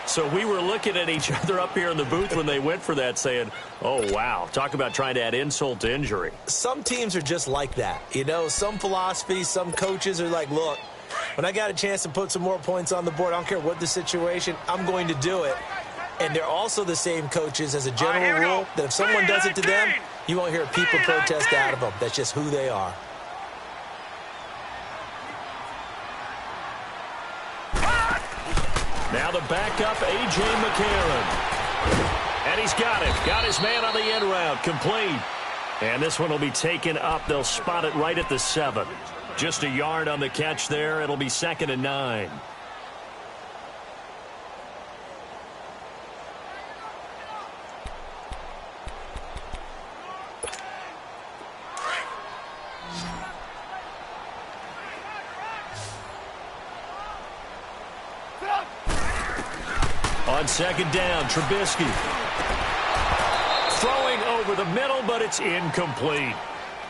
So we were looking at each other up here in the booth when they went for that saying, oh, wow, talk about trying to add insult to injury. Some teams are just like that. You know, some philosophies, some coaches are like, look, when I got a chance to put some more points on the board, I don't care what the situation, I'm going to do it. And they're also the same coaches as a general rule that if someone does it to them, you won't hear people protest out of them. That's just who they are. Now the backup, A.J. McCarron. And he's got it. Got his man on the end route. Complete. And this one will be taken up. They'll spot it right at the 7. Just a yard on the catch there. It'll be 2nd and 9. On 2nd down, Trubisky. Throwing over the middle, but it's incomplete.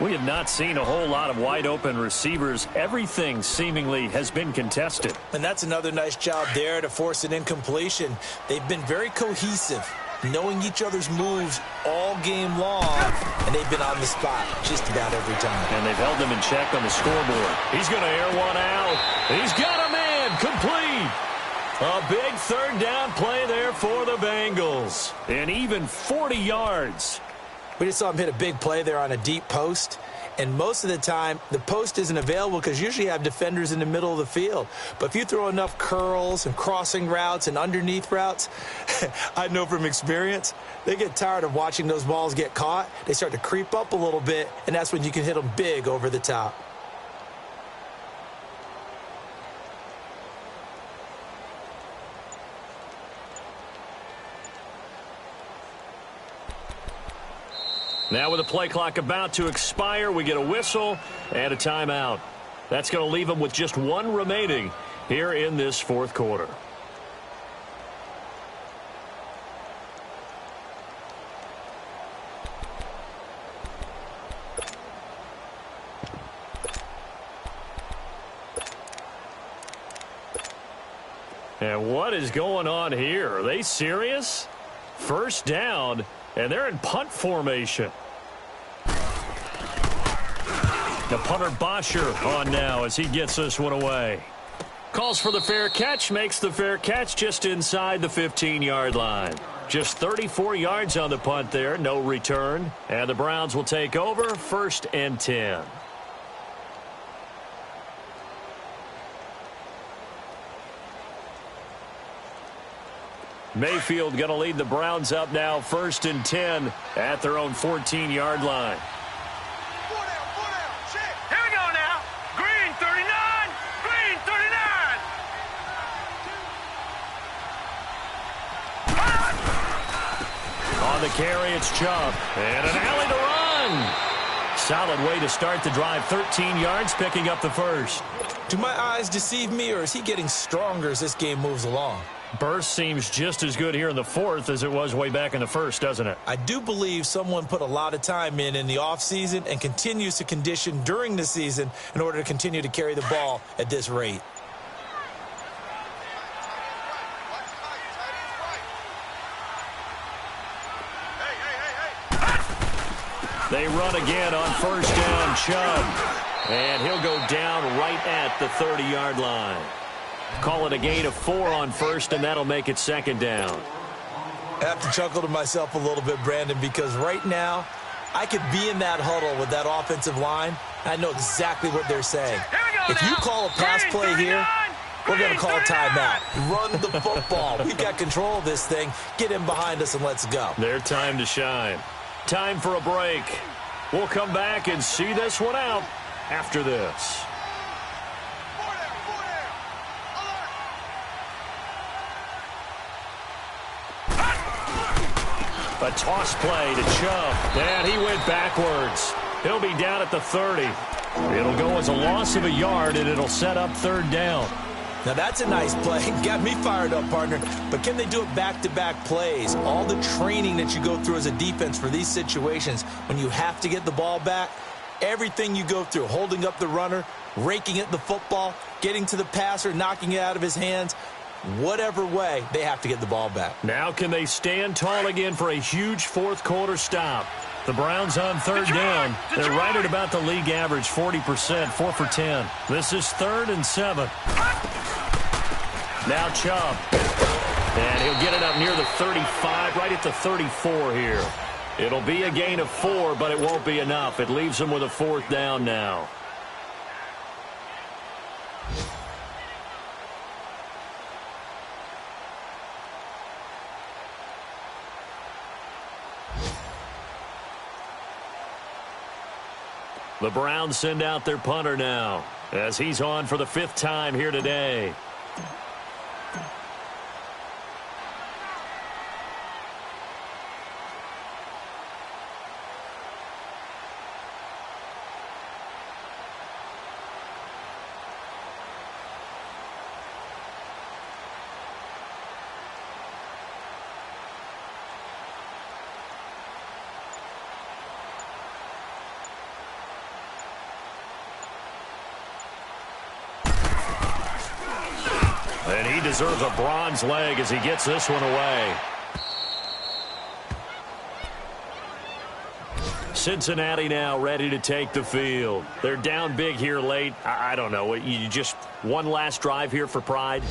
We have not seen a whole lot of wide-open receivers. Everything seemingly has been contested. And that's another nice job there to force an incompletion. They've been very cohesive, knowing each other's moves all game long, and they've been on the spot just about every time. And they've held them in check on the scoreboard. He's going to air one out. He's got a man complete. A big 3rd down play there for the Bengals. And even 40 yards. We just saw him hit a big play there on a deep post. And most of the time, the post isn't available because usually you have defenders in the middle of the field. But if you throw enough curls and crossing routes and underneath routes, I know from experience, they get tired of watching those balls get caught. They start to creep up a little bit, and that's when you can hit them big over the top. Now with the play clock about to expire, we get a whistle and a timeout. That's going to leave them with just 1 remaining here in this 4th quarter. And what is going on here? Are they serious? 1st down, and they're in punt formation. The punter Bosher on now as he gets this one away. Calls for the fair catch, makes the fair catch just inside the 15-yard line. Just 34 yards on the punt there, no return. And the Browns will take over, 1st and 10. Mayfield going to lead the Browns up now, 1st and 10 at their own 14-yard line. Here we go now. Green 39. Green 39. On the carry, it's Chubb. And an alley to run. Solid way to start the drive. 13 yards, picking up the 1st. Do my eyes deceive me, or is he getting stronger as this game moves along? Burst seems just as good here in the 4th as it was way back in the 1st, doesn't it? I do believe someone put a lot of time in the offseason and continues to condition during the season in order to continue to carry the ball at this rate. They run again on first down, Chubb. And he'll go down right at the 30-yard line. Call it a gain of 4 on first, and that'll make it second down. I have to chuckle to myself a little bit, Brandon, because right now I could be in that huddle with that offensive line. I know exactly what they're saying. If you call a pass play here, we're going to call a timeout. Run the football. We've got control of this thing. Get in behind us and let's go. Their time to shine. Time for a break. We'll come back and see this one out after this. A toss play to Chubb, and he went backwards. He'll be down at the 30. It'll go as a loss of a yard, and it'll set up third down. Now that's a nice play. Got me fired up, partner. But can they do it back-to-back plays? All the training that you go through as a defense for these situations, when you have to get the ball back, everything you go through, holding up the runner, raking at the football, getting to the passer, knocking it out of his hands, whatever way, they have to get the ball back. Now can they stand tall again for a huge fourth-quarter stop? The Browns on third down. They're right at about the league average, 40%, 4 for 10. This is 3rd and 7. Now Chubb. And he'll get it up near the 35, right at the 34 here. It'll be a gain of 4, but it won't be enough. It leaves him with a 4th down now. The Browns send out their punter now as he's on for the 5th time here today. And he deserves a bronze leg as he gets this one away. Cincinnati now ready to take the field. They're down big here late. I don't know. You just one last drive here for pride?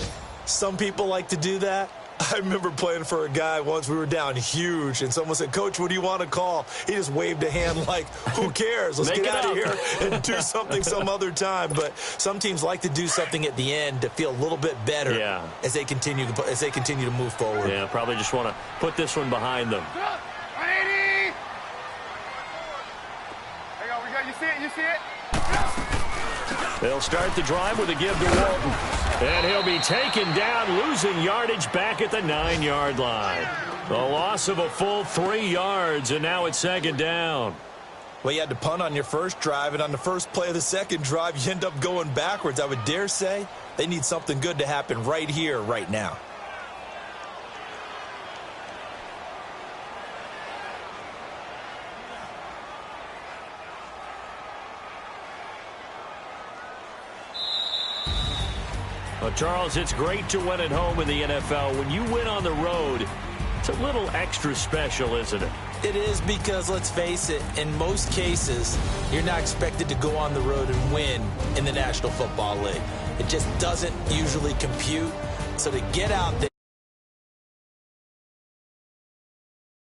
Some people like to do that. I remember playing for a guy once. We were down huge, and someone said, "Coach, what do you want to call?" He just waved a hand like, who cares? Let's get out of here and do something some other time. But some teams like to do something at the end to feel a little bit better as they continue to move forward. Yeah, probably just want to put this one behind them. There you go. You see it? You see it? They'll start the drive with a give to Walton. And he'll be taken down, losing yardage back at the 9-yard line. The loss of a full 3 yards, and now it's second down. Well, you had to punt on your first drive, and on the first play of the second drive, you end up going backwards. I would dare say they need something good to happen right here, right now. Well, Charles, it's great to win at home in the NFL. When you win on the road, it's a little extra special, isn't it? It is, because, let's face it, in most cases, you're not expected to go on the road and win in the National Football League. It just doesn't usually compute. So to get out there